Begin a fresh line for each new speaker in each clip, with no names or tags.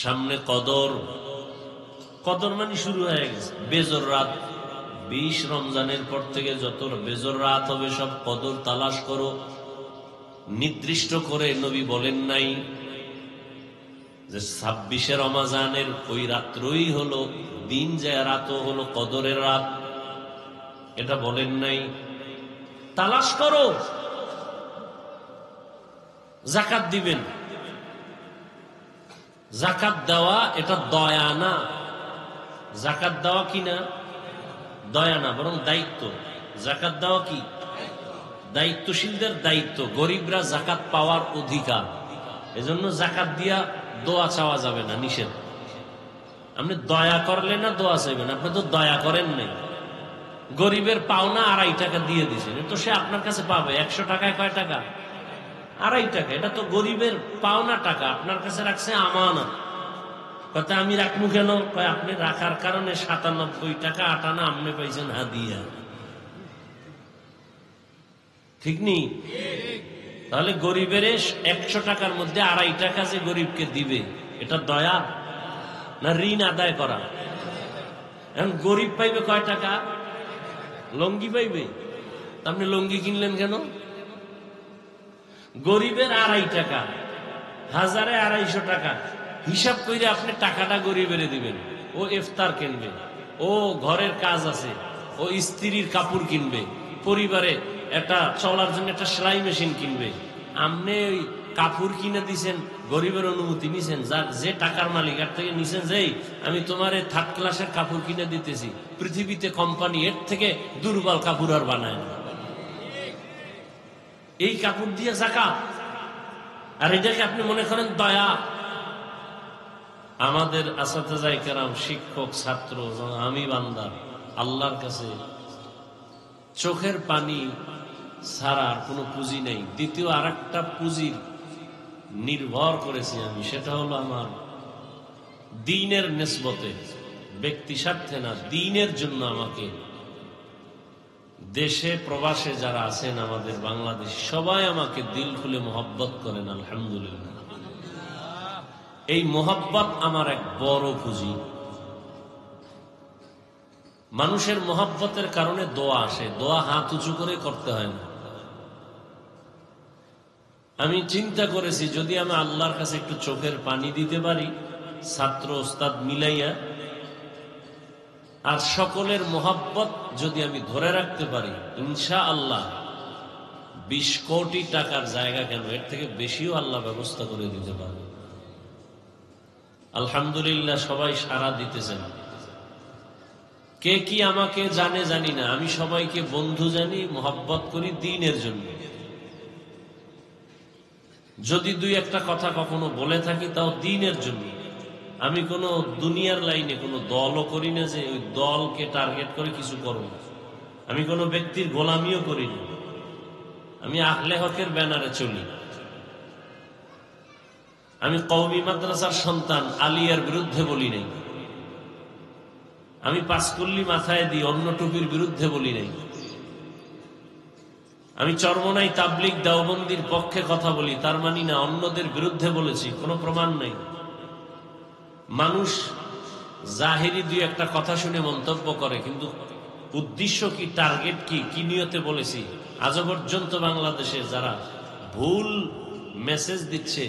সামনে কদর। কদর মানে শুরু হয়ে গেছে, বেজর রাত। 20 রমজানের পর থেকে যত বেজর রাত হবে সব কদর তালাশ করো। নির্দিষ্ট করে নবী বলেন নাই যে 26 রমজানের ওই রাত্রই হলো দিন, যে রাতও হলো কদরের রাত, এটা বলেন নাই। তালাশ করো। যাকাত দিবেন, যাকাত দেওয়া এটা দয়া না। যাকাত দেওয়া কি না? দয়া না, বরং দায়িত্ব। যাকাত দেওয়া কি? দায়িত্বশীলদের দায়িত্ব। গরিবরা যাকাত পাওয়ার অধিকার। এজন্য যাকাত দিয়া দোয়া চাওয়া যাবে না, নিষেধ। আপনি দয়া করলে না দোয়া চাইবেন, আপনি তো দয়া করেন নাই। গরিবের পাওনা 2.5 টাকা দিয়ে দিয়েছেন, তো সে আপনার কাছে পাবে। 100 টাকায় কয় টাকা? 2.5 টাকা। এটা তো গরিবের পাওনা টাকা, আপনার কাছে রাখছে আমানত। কথা আমি রাখবো কেন? আপনি রাখার কারণে 97 টাকা 8 আনা আপনি পাইছেন হাদিয়া, ঠিক নি? তাহলে গরিবের 100 টাকার মধ্যে 2.5 টাকা যে গরিবকে দিবে, এটা দয়া না ঋণ আদায় করা? এখন গরিব পাইবে কয় টাকা? লঙ্গি পাইবে। আপনি লঙ্গি কিনলেন কেন? গরিবের 2.5 টাকা, হাজারে 250 টাকা হিসাব করে আপনি টাকাটা গরিবের দিবেন। ও ইফতার কিনবে, ও ঘরের কাজ আছে, ও স্ত্রীর কাপড় কিনবে, পরিবারে একটা চলার জন্য একটা সেলাই মেশিন কিনবে। আপনি ওই কাপড় কিনে দিছেন, গরিবের অনুমতি নিছেন, যার যে টাকার মালিক এর থেকে নিছেন, যেই আমি তোমার 3rd ক্লাসের কাপড় কিনে দিতেছি। পৃথিবীতে কোম্পানি এর থেকে দুর্বল কাপড় আর বানায় না। এই কাপড় দিয়ে যাকাত, আর এটাকে আপনি মনে করেন দয়া? আমাদের আসাতেজায়ে কেরাম, শিক্ষক, ছাত্র, আমি বান্দা, আল্লাহর কাছে চোখের পানি ছাড়া আর কোনো পুঁজি নেই। দ্বিতীয় আরেকটা পুঁজির নির্ভর করেছি আমি, সেটা হলো আমার দ্বীনের নিসবতে, ব্যক্তি স্বার্থে না, দ্বীনের জন্য আমাকে দেশে প্রবাসে যারা আছেন আমাদের বাংলাদেশ, সবাই আমাকে দিল খুলে মোহব্বত করেন, আলহামদুলিল্লাহ। এই মোহব্বত আমার এক বড় পুঁজি। মানুষের মোহব্বতের কারণে দোয়া আসে, দোয়া হাত উঁচু করে করতে হয় না। আমি চিন্তা করেছি, যদি আমি আল্লাহর কাছে একটু চোখের পানি দিতে পারি, ছাত্র ওস্তাদ মিলাইয়া, আর সকলের মোহব্বত যদি আমি ধরে রাখতে পারি, ইনশাআল্লাহ 20 কোটি টাকার জায়গা কেন, এর থেকে বেশিও আল্লাহ ব্যবস্থা করে দিতে পারে। আলহামদুলিল্লাহ, সবাই সাড়া দিতেছেন। কে কি আমাকে জানে জানি না, আমি সবাইকে বন্ধু জানি, মোহব্বত করি দ্বীনের জন্য। যদি 2-1টা কথা কখনো বলে থাকি, তাও দ্বীনের জন্য। আমি কোনো দুনিয়ার লাইনে কোনো দলও করি না যে ওই দলকে টার্গেট করে কিছু করব। আমি কোনো ব্যক্তির গোলামিও করি না। আমি আহলে হকের ব্যানারে চলি। আমি কওমি মাদ্রাসার সন্তান, আলিয়ার বিরুদ্ধে বলি নাই। আমি পাঁচকুল্লি মাথায় দিই, অন্য টুপির বিরুদ্ধে বলি নাই। আমি চরমনাই তাবলিগ দেওবন্দির পক্ষে কথা বলি, তার মানি না অন্যদের বিরুদ্ধে বলেছি, কোনো প্রমাণ নাই। মানুষ জাহেরি 2-1টা কথা শুনে মন্তব্য করে, কিন্তু উদ্দেশ্য কি, টার্গেট কি, কি নিয়তে বলেছি, আজ পর্যন্ত বাংলাদেশে যারা ভুল মেসেজ দিচ্ছে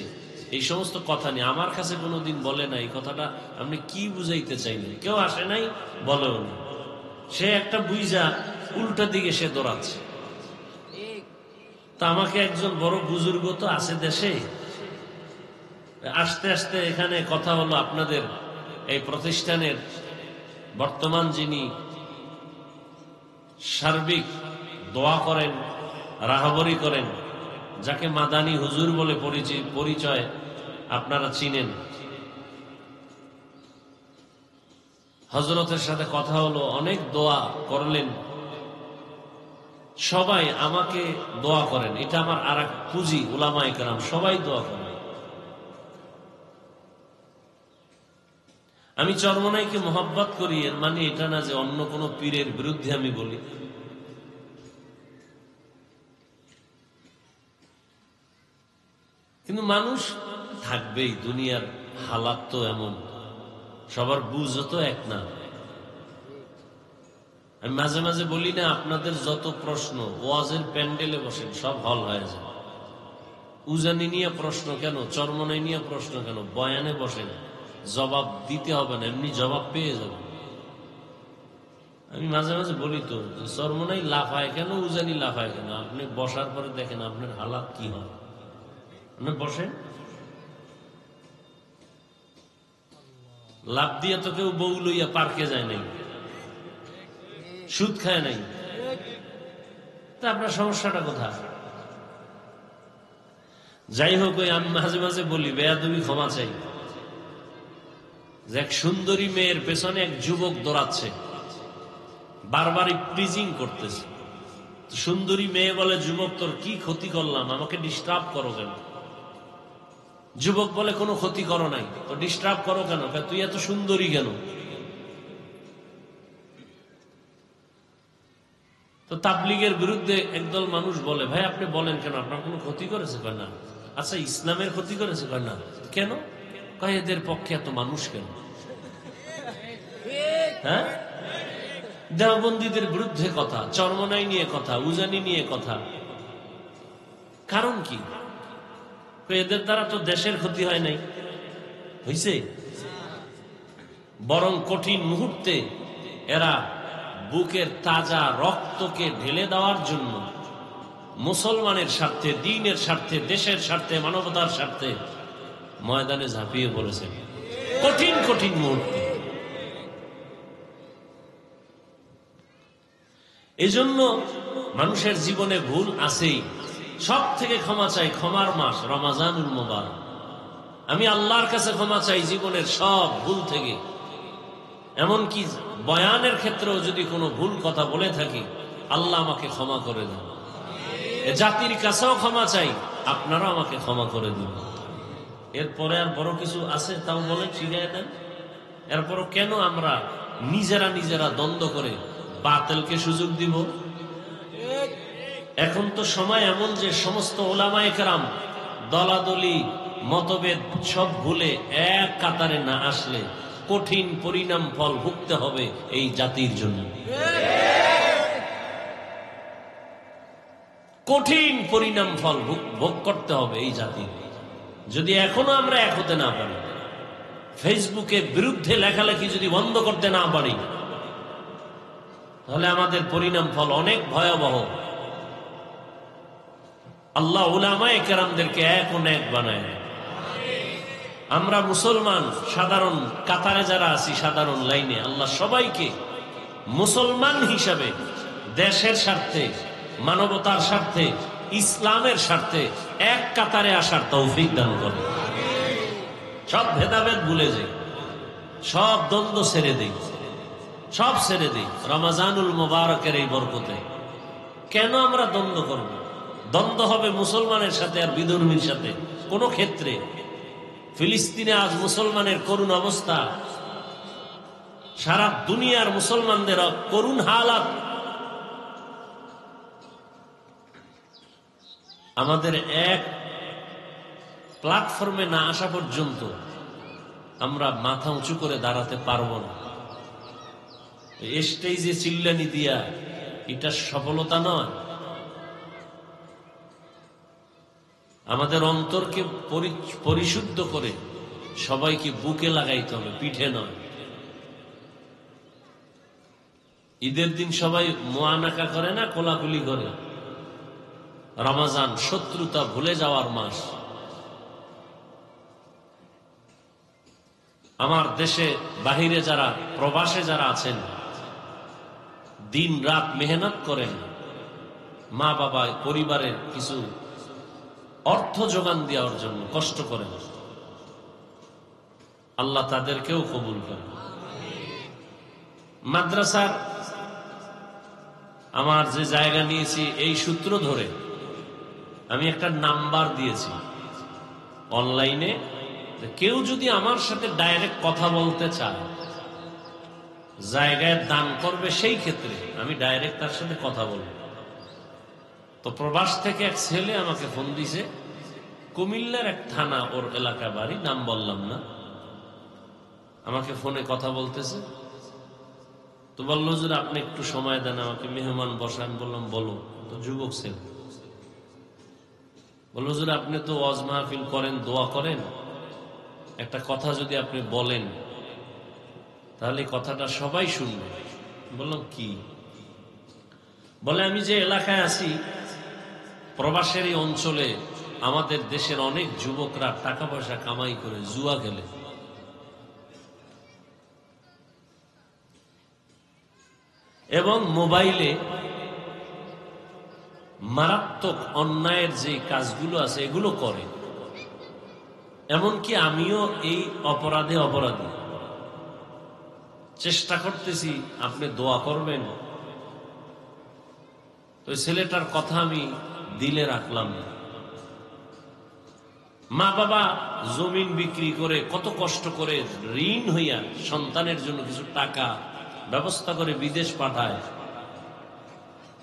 এই সমস্ত কথা নিয়ে আমার কাছে কোনোদিন বলে না এই কথাটা আপনি কি বুঝাইতে চাইলেন। কেউ আসে নাই, বলেও না। সে একটা বুঝা উল্টা দিকে সে দৌড়াচ্ছে। তা আমাকে একজন বড় বুজুর্গ তো আছে দেশে, আস্তে আস্তে এখানে কথা হলো, আপনাদের এই প্রতিষ্ঠানের বর্তমান যিনি সার্বিক দোয়া করেন, রাহাবরি করেন, যাকে মাদানী হুজুর বলে পরিচয় আপনারা চিনেন, হযরতের সাথে কথা হলো, অনেক দোয়া করলেন। সবাই আমাকে দোয়া করেন, এটা আমার আর এক পুঁজি। উলামায়ে কেরাম সবাই দোয়া করেন। আমি চরমনাইকে মোহাব্বত করি, এর মানে এটা না যে অন্য কোনো পীরের বিরুদ্ধে আমি বলি। কিন্তু মানুষ থাকবেই, দুনিয়ার হালাত তো এমন, সবার বুঝও তো এক না। আমি মাঝে মাঝে বলি না, আপনাদের যত প্রশ্ন ওয়াজের প্যান্ডেলে বসেন সব হল হয়ে যায়। উজানি নিয়ে প্রশ্ন কেন, চরমনাই নিয়ে প্রশ্ন কেন, বয়ানে বসেন, জবাব দিতে হবে না, এমনি জবাব পেয়ে যাবেন। আমি মাঝে মাঝে বলি তো, চরমনাই লাফায় কেন, উজানি লাফায় কেন, আপনি বসার পরে দেখেন আপনার হালাত কি হয়। আপনি বসেন, লাভ দিয়ে তো কেউ বউ লইয়া পার্কে যায় নাই, সুদ খায় নাই, তা আপনার সমস্যাটা কোথায়? যাই হোক, ওই আমি মাঝে মাঝে বলি, বেয়াদবি ক্ষমা চাই, যে এক সুন্দরী মেয়ের পেছনে এক যুবক দৌড়াচ্ছে, বারবারই প্রিজিং করতেছে। সুন্দরী মেয়ে বলে, যুবক তোর কি ক্ষতি করলাম, আমাকে ডিস্টার্ব করো কেন? যুবক বলে, কোনো ক্ষতি করো নাই, তো ডিস্টার্ব করো কেন? তুই এত সুন্দরী কেন? তো তাবলীগের বিরুদ্ধে একদল মানুষ বলে, ভাই আপনি বলেন কেন, আপনার কোনো ক্ষতি করেছে? কয় না। আচ্ছা, ইসলামের ক্ষতি করেছে? কয় না। কেন? কয় এদের পক্ষে এত মানুষ কেন? হ্যাঁ, দেওবন্দীদের বিরুদ্ধে কথা, চরমনাই নিয়ে কথা, উজানি নিয়ে কথা, কারণ কি? এদের দ্বারা তো দেশের ক্ষতি হয় নাই, হইছে? বরং কঠিন মুহূর্তে এরা বুকের তাজা রক্তকে ঢেলে দেওয়ার জন্য মুসলমানের স্বার্থে, দ্বীনের স্বার্থে, দেশের স্বার্থে, মানবতার স্বার্থে ময়দানে ঝাঁপিয়ে পড়েছে কঠিন কঠিন মুহূর্তে। এজন্য মানুষের জীবনে ভুল আছেই, সব থেকে ক্ষমা চাই, ক্ষমার মাস রমাজানুল মুবারক। আমি আল্লাহর কাছে ক্ষমা চাই জীবনের সব ভুল থেকে, এমনকি বয়ানের ক্ষেত্রেও যদি কোনো ভুল কথা বলে থাকি, আল্লাহ আমাকে ক্ষমা করে দেন। জাতির কাছেও ক্ষমা চাই, আপনারা আমাকে ক্ষমা করে দিন। এরপরে আর বড় কিছু আছে তাও বলে শিখিয়ে দেন। এরপরও কেন আমরা নিজেরা নিজেরা দ্বন্দ্ব করে বাতিলকে সুযোগ দিব? এখন তো সময় এমন যে সমস্ত ওলামায়ে কেরাম দলাদলি মতভেদ সব ভুলে এক কাতারে না আসলে কঠিন পরিণাম ফল ভুগতে হবে এই জাতির জন্য। কঠিন পরিণাম ফল ভোগ করতে হবে এই জাতির। যদি এখনো আমরা এক হতে না পারি, ফেসবুকে বিরুদ্ধে লেখালেখি যদি বন্ধ করতে না পারি, তাহলে আমাদের পরিণাম ফল অনেক ভয়াবহ। আল্লাহ উলামায়ে কেরামদেরকে এক ও এক বানায়। আমরা মুসলমান সাধারণ কাতারে যারা আছি, সাধারণ লাইনে, আল্লাহ সবাইকে মুসলমান হিসাবে দেশের স্বার্থে, মানবতার স্বার্থে, ইসলামের স্বার্থে এক কাতারে আসার তৌফিক দান করে। সব ভেদাভেদ ভুলে যাই, সব দ্বন্দ্ব ছেড়ে দিই, সব ছেড়ে দিই রমাজানুল মুবারকের এই বরকতে। কেন আমরা দ্বন্দ্ব করব? দ্বন্দ্ব হবে মুসলমানের সাথে আর বিধর্মীর সাথে কোন ক্ষেত্রে। ফিলিস্তিনে আজ মুসলমানের করুণ অবস্থা, সারা দুনিয়ার মুসলমানদের করুণ হালাত। আমাদের এক প্ল্যাটফর্মে না আসা পর্যন্ত আমরা মাথা উঁচু করে দাঁড়াতে পারবো না। স্টেজে চিল্লানি দিয়া এটা সফলতা নয়। আমাদের অন্তরকে পরিশুদ্ধ করে সবাইকে বুকে লাগাইতে হবে, পিঠে নয়। ঈদের দিন সবাই মুআনাকা করে না, কোলাকুলি করে। রমাজান শত্রুতা ভুলে যাওয়ার মাস। আমার দেশে বাহিরে যারা, প্রবাসে যারা আছেন, দিন রাত মেহনত করেন, মা বাবা পরিবারের কিছু অর্থ যোগান দেওয়ার জন্য কষ্ট করেন, আল্লাহ তাদেরকেও কবুল করেন। মাদ্রাসার আমার যে জায়গা নিয়েছি এই সূত্র ধরে আমি একটা নাম্বার দিয়েছি অনলাইনে, কেউ যদি আমার সাথে ডাইরেক্ট কথা বলতে চায়, জায়গায় দান করবে, সেই ক্ষেত্রে আমি ডাইরেক্ট তার সাথে কথা বলবো। তো প্রবাস থেকে এক ছেলে আমাকে ফোন দিছে, কুমিল্লার এক থানা, ওর এলাকা বাড়ি, নাম বললাম না। আমাকে ফোনে কথা বলতেছে, তো বললো হুজুর আপনি একটু সময় দেন আমাকে, মেহমান বসা। আমি বললাম বলো। তো যুবক ছেলে বললো হুজুর আপনি তো ওয়াজ মাহফিল করেন, দোয়া করেন, একটা কথা যদি আপনি বলেন তাহলে কথাটা সবাই শুনবে। বললাম কি? বলে আমি যে এলাকায় আছি, প্রবাসের এই অঞ্চলে আমাদের দেশের অনেক যুবকরা টাকা পয়সা কামাই করে জুয়া খেলে। এবং মোবাইলে মারাত্মক অন্যায়ের যে কাজগুলো আছে এগুলো করে। এমনকি আমিও এই অপরাধে অপরাধী। চেষ্টা করতেছি, আপনি দোয়া করবেন। তো ছেলেটার কথা আমি দিলে রাখলাম না। মা বাবা জমিন বিক্রি করে কত কষ্ট করে ঋণ হইয়া সন্তানের জন্য কিছু টাকা ব্যবস্থা করে বিদেশ পাঠায়,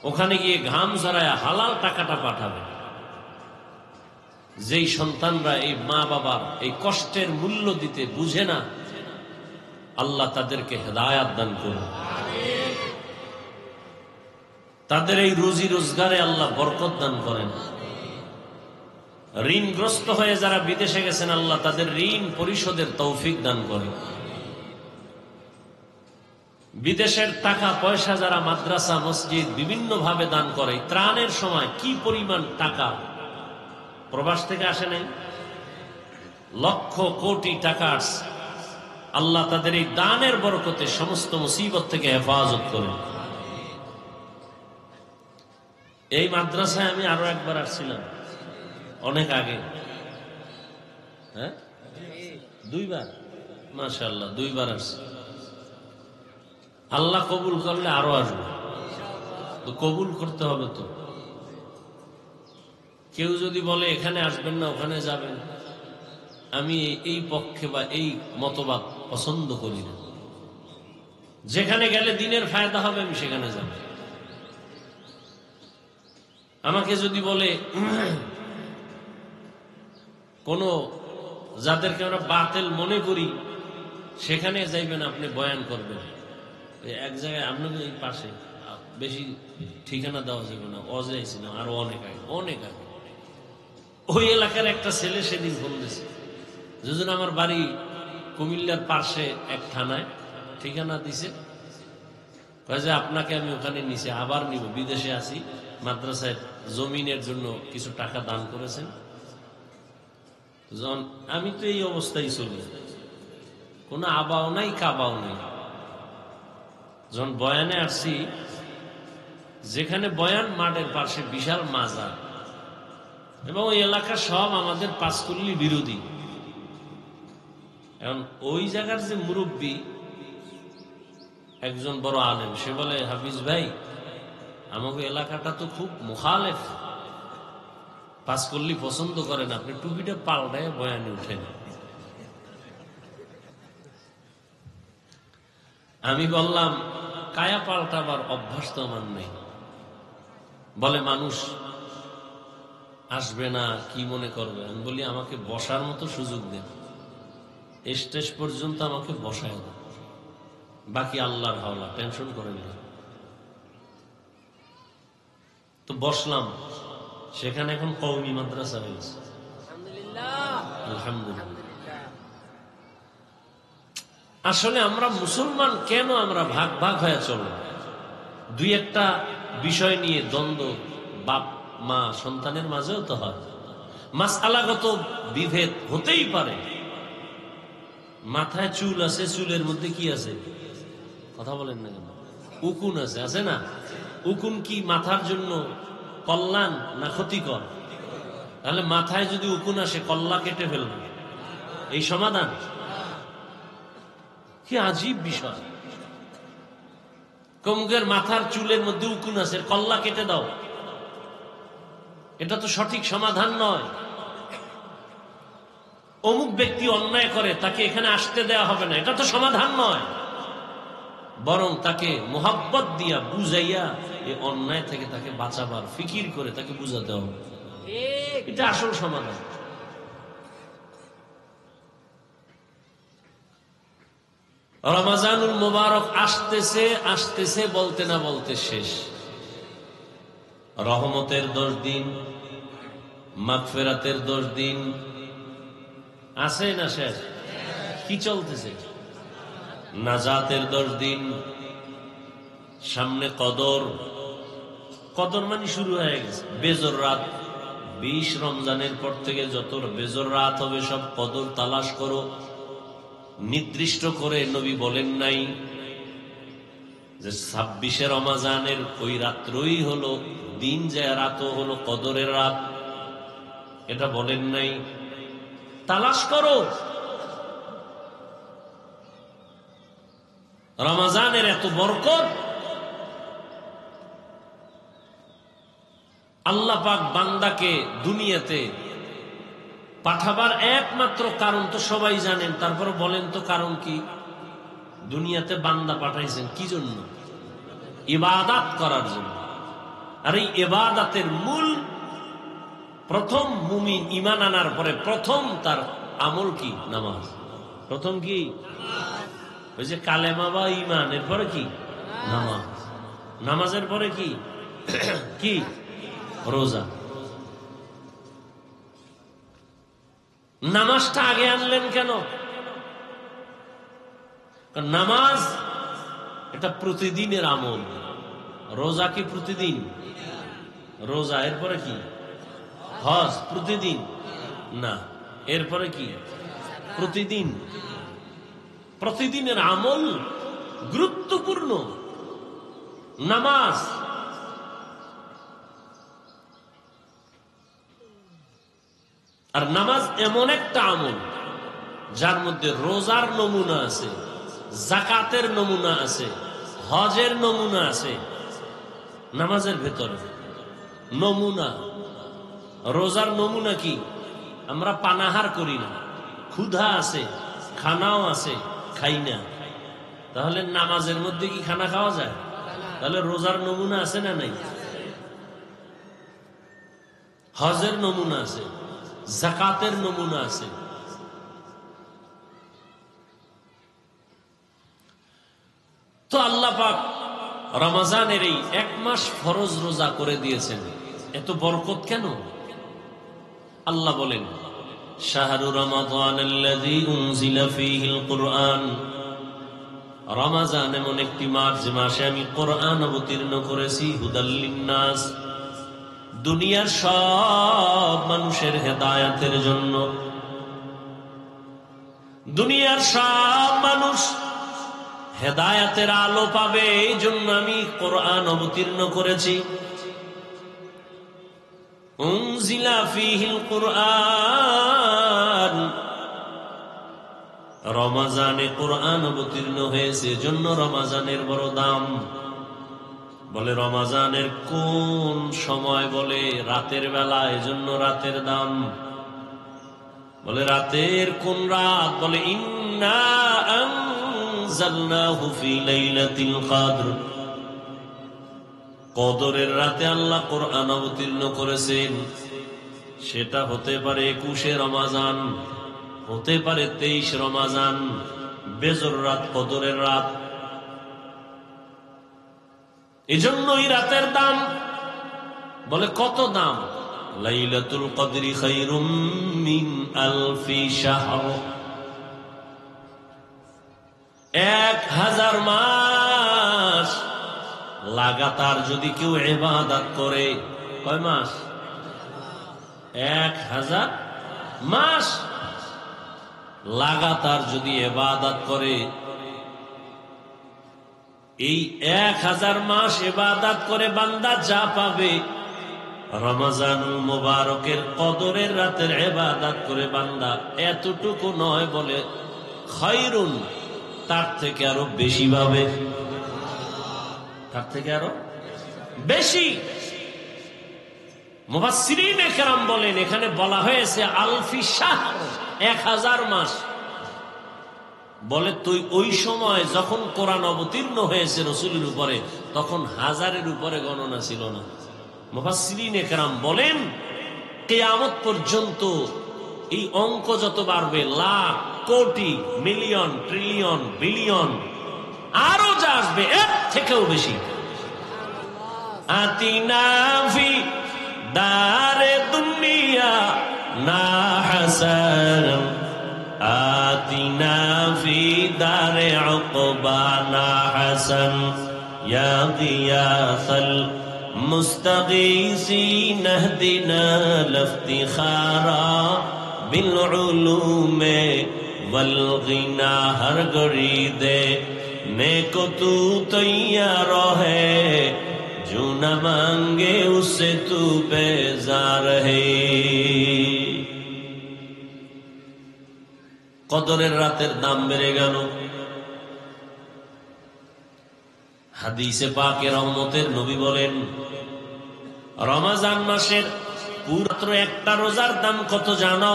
ওখানে গিয়ে ঘাম ঝরায় হালাল টাকাটা পাঠাবে। যেই সন্তানরা এই মা বাবার এই কষ্টের মূল্য দিতে বুঝে না, আল্লাহ তাদেরকে হেদায়াত দান করুন। তাদের এই রুজি রোজগারে আল্লাহ বরকত দান করেন। ঋণগ্রস্ত হয়ে যারা বিদেশে গেছেন, আল্লাহ তাদের ঋণ পরিশোধের তৌফিক দান করেন। বিদেশের টাকা পয়সা যারা মাদ্রাসা মসজিদ বিভিন্ন ভাবে দান করে, ত্রাণের সময় কি পরিমাণ টাকা প্রবাস থেকে আসে নাই, লক্ষ কোটি টাকা আসছে। আল্লাহ তাদের এই দানের বরকতে সমস্ত মুসিবত থেকে হেফাজত করেন। এই মাদ্রাসায় আমি আরো একবার আসছিলাম অনেক আগে। হ্যাঁ, দুইবার, মাশাআল্লাহ, দুইবার আসছি। আল্লাহ কবুল করলে আরো আসবে। তো কবুল করতে হবে। তো কেউ যদি বলে এখানে আসবেন না ওখানে যাবেন, আমি এই পক্ষে বা এই মতবাদ পছন্দ করি না। যেখানে গেলে দিনের ফায়দা হবে আমি সেখানে যাব। আমাকে যদি বলে কোন যাদেরকে আমরা বাতিল মনে করি সেখানে যাইবেন, আপনি বয়ান করবেন, এক জায়গায় আপনাকে এই পাশে, বেশি ঠিকানা দেওয়া যাবে না, অজাইছি না, আরো অনেক আগে অনেক আগে ওই এলাকার একটা ছেলে সেদিন ফোন দিয়েছে, যেজন আমার বাড়ি কুমিল্লার পাশে এক থানায়, ঠিকানা দিছে, কয়ে যে আপনাকে আমি ওখানে নিচে আবার নিব, বিদেশে আছি, মাদ্রাসায় জমিনের জন্য কিছু টাকা দান করেছেন। আমি তো এই অবস্থায় চলি, কোনো আবাও নাই কাবাও নাই। যখন বয়ানে আসছি, যেখানে বয়ান মাঠের পাশে বিশাল মাজার, এবং ওই এলাকা সব আমাদের পাঁচকুল্লি বিরোধী। এখন ওই জায়গার যে মুরব্বী একজন বড় আলেম, সে বলে হাফিজ ভাই আমাকে এলাকাটা তো খুব মুখালেফ, পাঁচকুল্লি পছন্দ করেন, আপনি টুপিটা পাল্টায় বয়ানে উঠেন। আমি বললাম কায়া পাল্টাবার অভ্যাস তো আমার নেই। বলে মানুষ আসবে না, কি মনে করবে। আমি বলি আমাকে বসার মতো সুযোগ দেন, স্টেজ পর্যন্ত আমাকে বসায় দেন, বাকি আল্লাহর হাওলা, টেনশন করেন না। তো বসলাম, সেখানে এখন কওমি মাদ্রাসা হয়েছে, আলহামদুলিল্লাহ। আসলে আমরা মুসলমান কেন আমরা ভাগ ভাগ হয়ে চলব? দুই একটা বিষয় নিয়ে দ্বন্দ্ব বাপ মা সন্তানের মাঝেও তো হয়, মাসআলাগত বিভেদ হতেই পারে। মাথায় চুল আছে, চুলের মধ্যে কি আছে? কথা বলেন না কেন? উকুন আছে, আছে না? উকুন কি মাথার জন্য কল্যাণ না ক্ষতিকর? তাহলে মাথায় যদি উকুন আসে, কল্লা কেটে ফেলবে, এই সমাধান? কি আজীব বিষয়। কমুকের মাথার চুলের মধ্যে উকুন আছে, কল্লা কেটে দাও, এটা তো সঠিক সমাধান নয়। অমুক ব্যক্তি অন্যায় করে, তাকে এখানে আসতে দেয়া হবে না, এটা তো সমাধান নয়। বরং তাকে মোহাব্বত দিয়া বুঝাইয়া এই অন্যায় থেকে তাকে বাঁচাবার ফিকির করে তাকে বুঝাতে হবে, এটা আসল সমাধান। রমজানুল মুবারক আসতেছে আসতেছে বলতে না বলতে শেষ। রহমতের 10 দিন, মাগফিরাতের 10 দিন আছে না শেষ? কি চলতেছে? নাজাতের 10 দিন, সামনে কদর। কদর মানে শুরু হয়ে গেছে। বেজর রাত 20 রমজানের পর থেকে যত বেজর রাত হবে সব কদর তালাশ করো। নির্দিষ্ট করে নবী বলেন নাই যে 26 রমজানের ওই রাত্রই হলো দিন, যে রাতও হলো কদরের রাত, এটা বলেন নাই। তালাশ করো। রমজানের এত বরকত, আল্লাহ পাক বান্দাকে দুনিয়াতে পাঠাবার একমাত্র কারণ তো সবাই জানেন, তারপর বলেন তো কারণ কি? দুনিয়াতে বান্দা পাঠাইছেন কি জন্য? ইবাদত করার জন্য। আর এই ইবাদতের মূল, প্রথম মুমিন ঈমান আনার পরে প্রথম তার আমল কি? নামাজ। প্রথম কি? ওই যে কালেমা বা ঈমান, এরপরে কি? নামাজ। নামাজের পরে কি? কি? রোজা। নামাজটা আগে আনলেন কেন? কারণ নামাজ এটা প্রতিদিনের আমল। রোজা কি প্রতিদিন? রোজা। এরপরে কি? হজ। প্রতিদিন না। এরপরে কি? প্রতিদিন। প্রতিদিনের আমল গুরুত্বপূর্ণ। নামাজ আর নামাজ এমন একটা আমল যার মধ্যে রোজার নমুনা আছে, যাকাতের নমুনা আছে, হজের নমুনা আছে। নামাজের ভেতরে নমুনা। রোজার নমুনা কি? আমরা পানাহার করি না, ক্ষুধা আছে, খানাও আছে, খাই না। তাহলে নামাজের মধ্যে কি খানা খাওয়া যায়? তাহলে রোজার নমুনা আছে না নাই? হজের নমুনা আছে, যাকাতের নমুনা আছে। তো আল্লাহ পাক রমজানের এই 1 মাস ফরজ রোজা করে দিয়েছেন। এত বরকত কেন? আল্লাহ বলেন, শাহরু রমাদানাল্লাযী উনজিলা ফীহিল কুরআন। রমজান এমন একটি মাস যে মাসে আমি কোরআন অবতীর্ণ করেছি। হুদাল লিন্নাস, দুনিয়ার সব মানুষের হেদায়েতের জন্য। দুনিয়ার সব মানুষ হেদায়েতের আলো পাবে, এই জন্য আমি কোরআন অবতীর্ণ করেছি। উনজিলা ফীহিল কুরআন, রমজানে কোরআন অবতীর্ণ হয়েছে, জন্য রমজানের বড় দাম। বলে রমজানের কোন সময়? বলে রাতের বেলা, এজন্য রাতের দাম। বলে রাতের কোন রাত? বলে ইন্না আনজালনাহু ফি লাইলাতিল কদর। কদরের রাতে আল্লাহ কোরআন অবতীর্ণ করেছেন। সেটা হতে পারে 21 রমজান, হতে পারে 23 রমজান। বেজর রাত, কদরের রাত। এজন্যই রাতের দাম। বলে কত দাম? লাইলাতুল কদরি খায়রুম মিন আলফি শাহর। 1000 মাস লাগাতার যদি কেউ ইবাদত করে। কয় মাস? 1000 মাস লাগাতার যদি ইবাদত করে, এই 1000 মাস ইবাদত করে বান্দা যা পাবে, রমজানুল মুবারকের কদরের রাতের ইবাদত করে বান্দা এতটুকু নয়। বলে খায়রুন, তার থেকে আরো বেশি পাবে, তার থেকে আরো বেশি। মুফাসসিরিনে কেরাম বলেন, এখানে বলা হয়েছে আলফি শাহর, 1000 মাস। বলে তুই ওই সময় যখন কোরআন অবতীর্ণ হয়েছে রাসূলের উপরে, তখন 1000-এর উপরে গণনা ছিল না। মুফাসসিরিনে কেরাম বলেন কিয়ামত পর্যন্ত এই অঙ্ক যত বাড়বে, লাখ কোটি, মিলিয়ন, ট্রিলিয়ন, বিলিয়ন, আরো যা আসবে এর থেকেও বেশি। আতিনা ফি দারে দুনিয়া না হাসান, আতিনা ফি দারে উকবা না হাসান, ইয়া গিয়াসাল মুস্তাগীসিন ইহদিনা লিফতিখারা বিল উলুমে ওয়াল গিনা। হর ঘড়ি দে নেको तू तैयार है, जो न मांगे उससे तू बेजार है। কদরের রাতের দাম বেড়ে গেল। হাদিসে পাকে রহমতের নবী বলেন, রমজান মাসের পুরো একটা রোজার দাম কত জানো?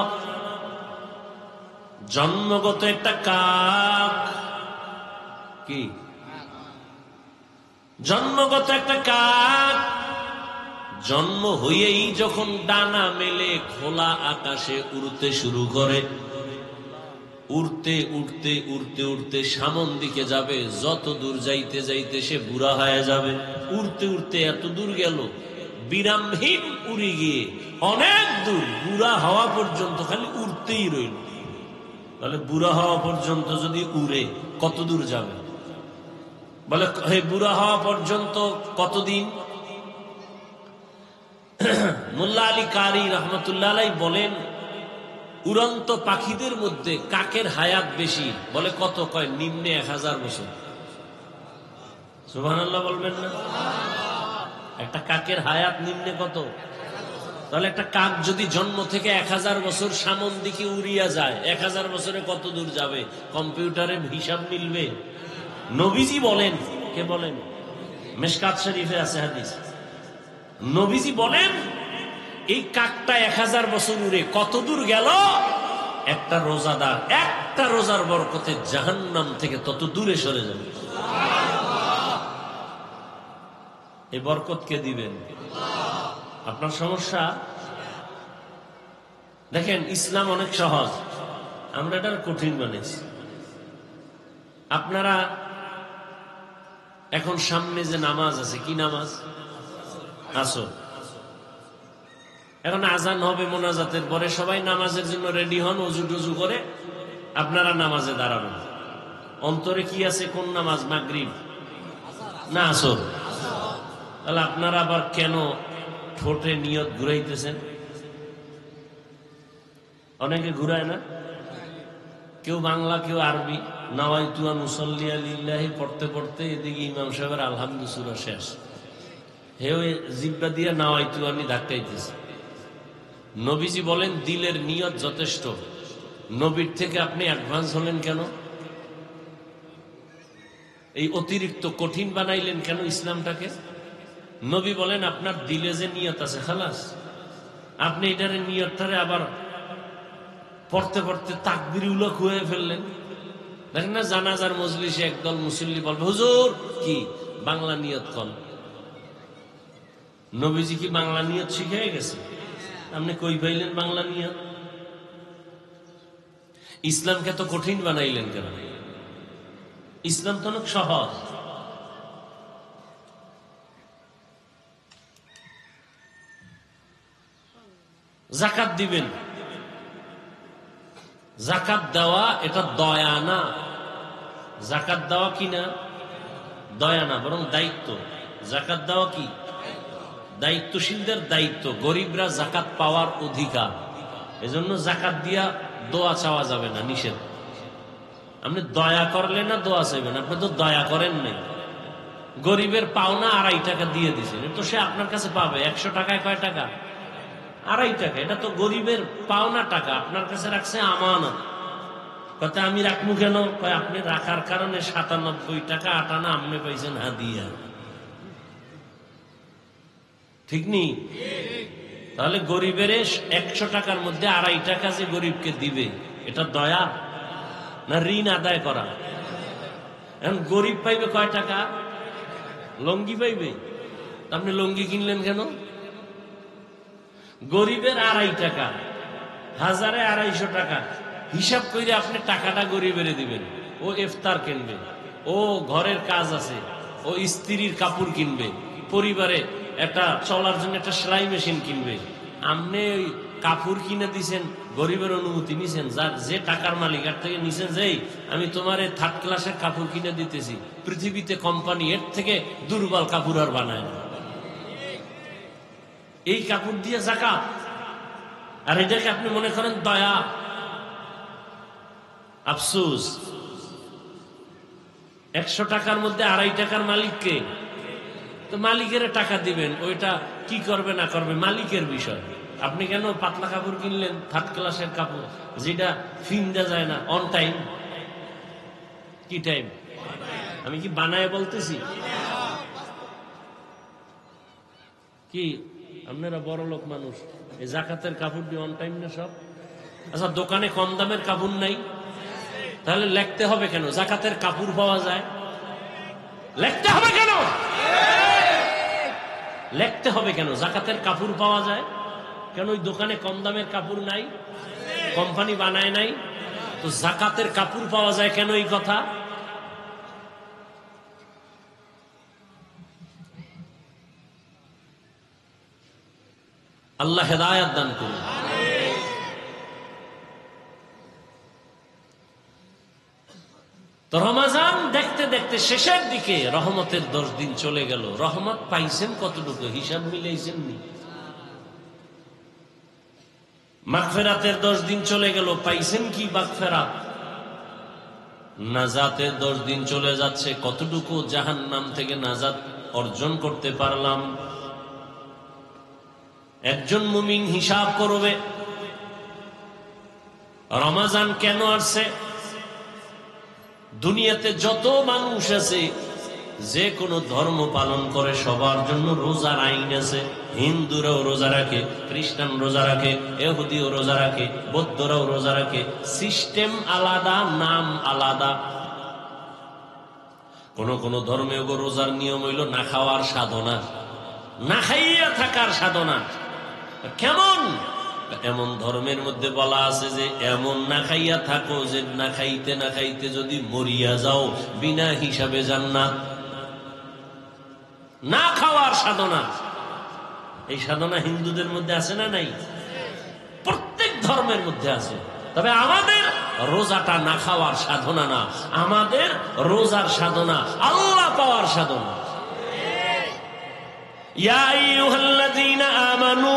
জন্মগত একটা কাক, কি জন্মগত একটা কাক জন্ম হয়েই যখন ডানা মেলে খোলা আকাশে উড়তে শুরু করে, উড়তে উড়তে উড়তে উড়তে সামন দিকে যাবে, যত দূর যাইতে যাইতে সে বুড়া হয়ে যাবে। উড়তে উড়তে এত দূর গেল, বিরামহীন উড়ে গিয়ে অনেক দূর, বুড়া হওয়া পর্যন্ত খালি উড়তেই রইল। তাহলে বুড়া হওয়া পর্যন্ত যদি উড়ে কত দূর যাবে? বলে হে বুড়া হওয়া পর্যন্ত কতদিন? মোল্লা আলী কারি রহমতুল্লাহ আলাইহি বলেন, উড়ন্ত পাখিদের মধ্যে কাকের হায়াত বেশি। বলে কত? কয় নিম্নে 1000 বছর। সুবহানাল্লাহ বলবেন না? একটা কাকের হায়াত নিম্নে কত? তাহলে একটা কাক যদি জন্ম থেকে 1000 বছর সামন দিকে উড়িয়া যায়, 1000 বছরে কত দূর যাবে? কম্পিউটারে হিসাব মিলবে? নবীজি বলেন, কে বলেন? মিশকাত শরীফে আছে হাদিস। নবীজি বলেন এই কাকটা 1000 বছর উড়ে কত দূর গেল? একটা রোজাদার একটা রোজার বরকতে জাহান্নাম থেকে তত দূরে সরে যাবে। এই বরকত কে দিবেন? আপনার সমস্যা? দেখেন, ইসলাম অনেক সহজ, আমরা এটা কঠিন বানিয়েছি। আপনারা এখন সামনে যে নামাজ আছে, কি নামাজ? আসর। এখন আজান হবে মোনাজাতের পরে, সবাই নামাজের জন্য রেডি হন, অজু টজু করে আপনারা নামাজে দাঁড়াবেন। অন্তরে কি আছে? কোন নামাজ? মাগরিব না আসর? তাহলে আপনারা আবার কেন ঠোঁটে নিয়ত ঘুরাইতেছেন? অনেকে ঘুরায় না, কেউ বাংলা কেউ আরবি। নাওয়াইতু আন উসাল্লি লিল্লাহি পড়তে পড়তে এদিকে ইমাম সাহেবের আলহামদুলিল্লাহ সূরা শেষ, হেও জিব্বা দিয়ে নাওয়াইতু আনি ধাক্কাইতেছে। নবীজি বলেন দিলের নিয়ত যথেষ্ট। নবীর থেকে আপনি অ্যাডভান্স হলেন কেন? এই অতিরিক্ত কঠিন বানাইলেন কেন ইসলামটাকে? নবী বলেন আপনার দিলে যে নিয়ত আছে খালাস, আপনি এটারে নিয়তটারে আবার পড়তে পড়তে তাকবীরুল্লাহ খুঁয়ে ফেললেন। দেখেন না জানাজার মজলিসে একদল মুসল্লি বলবে, হুজুর কি বাংলা নিয়ত কন? নবীজি কি বাংলা নিয়ত শিখে গেছে? আপনি কই পাইলেন বাংলা নিয়ত? ইসলামকে তো কঠিন বানাইলেন কেন? ইসলাম তো অনেক সহজ। যাকাত দিবেন, যাকাত দেওয়া এটা দয়া না। যাকাত দেওয়া কি না? দয়া না, বরং দায়িত্ব। যাকাত দেওয়া কি? দায়িত্বশীলদের দায়িত্ব। গরিবরা যাকাত পাওয়ার অধিকার। এজন্য যাকাত দিয়া দোয়া চাওয়া যাবে না, নিষেধ। আপনি দয়া করলে না দোয়া চাইবেন? আপনি তো দয়া করেন নাই। গরিবের পাওনা 2.5 টাকা দিয়ে দিয়েছেন, তো সে আপনার কাছে পাবে। 100 টাকায় কয় টাকা? 2.5 টাকা। এটা তো গরিবের পাওনা টাকা, আপনার কাছে রাখছে আমানত। কথা আমি রাখবো কেন? আপনি রাখার কারণে 97 টাকা 8 আনা আপনি পাইছেন হাদিয়া, ঠিক নেই? তাহলে গরিবের 100 টাকার মধ্যে 2.5 টাকা যে গরিবকে দিবে, এটা দয়া না ঋণ আদায় করা? এখন গরিব পাইবে কয় টাকা? লঙ্গি পাইবে। আপনি লঙ্গি কিনলেন কেন? গরিবের 2.5 টাকা, 1000-এ 250 টাকা, হিসাব করে আপনি টাকাটা গরিবের দিবেন। ও ইফতার কিনবে, ও ঘরের কাজ আছে, ও স্ত্রীর কাপড় কিনবে, পরিবারে একটা চলার জন্য একটা সেলাই মেশিন কিনবে। আপনি ওই কাপড় কিনে দিছেন, গরিবের অনুমতি নিছেন, যার যে টাকার মালিক আর থেকে নিছেন, যে আমি তোমার থার্ড ক্লাসের কাপড় কিনে দিতেছি। পৃথিবীতে কোম্পানি এর থেকে দুর্বল কাপড় আর বানায় না। এই কাপড় দিয়ে যাকাত, আর এটাকে আপনি মনে করেন দয়া। আফসোস, 100 টাকার মধ্যে 2.5 টাকার মালিককে, তো মালিকের টাকা দিবেন, ওইটা কি করবে না করবে মালিকের বিষয়। আপনি কেন পাতলা কাপড় কিনলেন, থার্ড ক্লাসের কাপড়, যেটা ফিন্দা যায় না অন টাইম? কি টাইম? আমি কি বানায় বলতেছি? কি আপনারা বড় লোক মানুষ, এই জাকাতের কাপড় দিয়ে অন টাইম না সব? আচ্ছা, দোকানে কম দামের কাপড় নাই, তাহলে লিখতে হবে কেন জাকাতের কাপড় পাওয়া যায়? লিখতে হবে কেন? লিখতে হবে কেন জাকাতের কাপড় পাওয়া যায়? কেন ওই দোকানে কম দামের কাপড় নাই? কোম্পানি বানায় নাই, তো জাকাতের কাপড় পাওয়া যায় কেন? এই কথা আল্লাহ হেদায়েত দান করুন। তো রমাজান দেখতে দেখতে শেষের দিকে রহমতের 10 দিন চলে গেল। রহমত পাইছেন কতটুকু হিসাব মিলাইছেন নি? মাগফিরাতের 10 দিন চলে গেল, পাইছেন কি মাগফিরাত? নাজাতের 10 দিন চলে যাচ্ছে, কতটুকু জাহান্নাম থেকে নাজাত অর্জন করতে পারলাম? একজন মুমিন হিসাব করবে রমাজান কেন আসছে। দুনিয়াতে যত মানুষ আছে, যে কোনো ধর্ম পালন করে, সবার জন্য রোজার আইন আছে। হিন্দুরাও রোজা রাখে, খ্রিস্টান রোজা রাখে, ইহুদিও রোজা রাখে, বৌদ্ধরাও রোজা রাখে। সিস্টেম আলাদা, নাম আলাদা। কোন কোন ধর্মে রোজার নিয়ম হইল না খাওয়ার সাধনা, না খাইয়া থাকার সাধনা। কেমন? এমন ধর্মের মধ্যে বলা আছে যে এমন না খাইয়া থাকো যে না খাইতে না খাইতে যদি মরিয়া যাও বিনা হিসাবে জান্নাত। না খাওয়ার সাধনা, এই সাধনা হিন্দুদের মধ্যে আছে না নাই? প্রত্যেক ধর্মের মধ্যে আছে। তবে আমাদের রোজাটা না খাওয়ার সাধনা না, আমাদের রোজার সাধনা আল্লাহ পাওয়ার সাধনা। ইয়া আইয়ুহাল্লাযীনা আমানু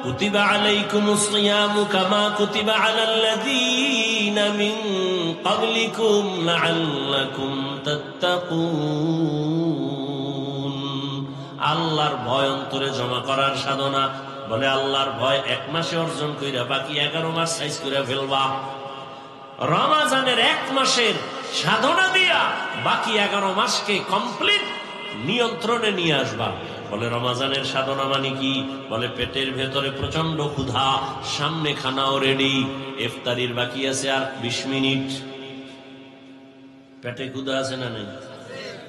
কুতিবা আলাইকুমুস সিয়ামু কামা কুতিবা আলাল্লাযীনা মিন ক্বাবলিকুম লাআল্লাকুম তাত্তাকুন। আল্লাহর ভয় অন্তরে জমা করার সাধনা। বলে আল্লাহর ভয় 1 মাসে অর্জন কইরা বাকি 11 মাস সাইজ করে ফেলবা। রমাজানের 1 মাসের সাধনা দিয়া বাকি 11 মাসকে কমপ্লিট নিয়ন্ত্রণে নিয়ে আসবা। বলে রমাজানের সাধনা মানে কি? বলে পেটের ভেতরে প্রচন্ড ক্ষুধা, সামনে খানাও রেডি, ইফতারির বাকি আছে আর 20 মিনিট। পেটে ক্ষুধা আছে না নাই?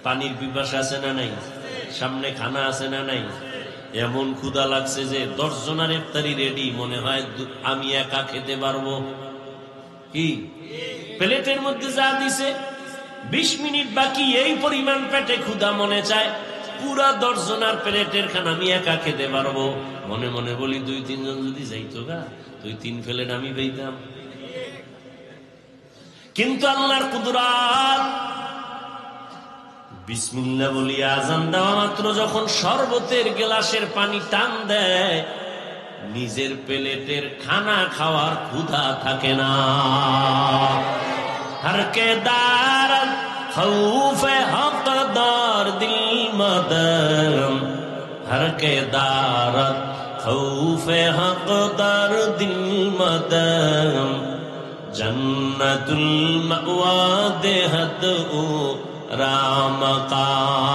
পানির পিপাসা আছে না নাই? সামনে খানা আছে না নাই? এমন ক্ষুধা লাগছে যে 10 জনের ইফতারি রেডি, মনে হয় আমি একা খেতে পারবো। কি প্লেটের মধ্যে যা দিছে 20 মিনিট বাকি, এই পরিমাণ পেটে ক্ষুধা, মনে চায় পুরা 10 জনের প্লেটের খানা আমি একা খেতে পারবো। মনে মনে বলি 2-3 জন যদি যাইতো গা, 2-3 প্লেট আমি পেতাম। কিন্তু আল্লাহর কুদরত, বিসমিল্লাহ বলি আজান দেওয়া মাত্র যখন শরবতের গ্লাসের পানি টান দেয়, নিজের প্লেটের খানা খাওয়ার ক্ষুধা থাকে না। हर के दारत खौफ हकदार दिल मदम, हर के दारत खौफ हकदार दिल मदम, जन्नतुल मअवा देहत ओ रामकाम।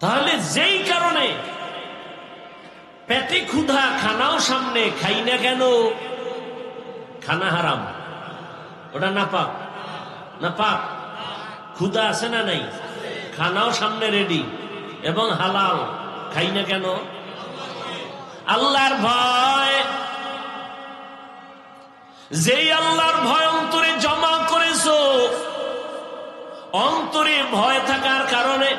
তাহলে যেই কারণে পেটে ক্ষুধা, খানাও সামনে, খাই না কেন? খানা হারাম, ওটা নাপাক। নাপাক, ক্ষুধা আছে না নাই? খানাও সামনে রেডি এবং হালাল, খাই না কেন? আল্লাহর ভয় যেই আল্লাহর ভয় অন্তরে জমা করেছো, অন্তরে ভয় থাকার কারণে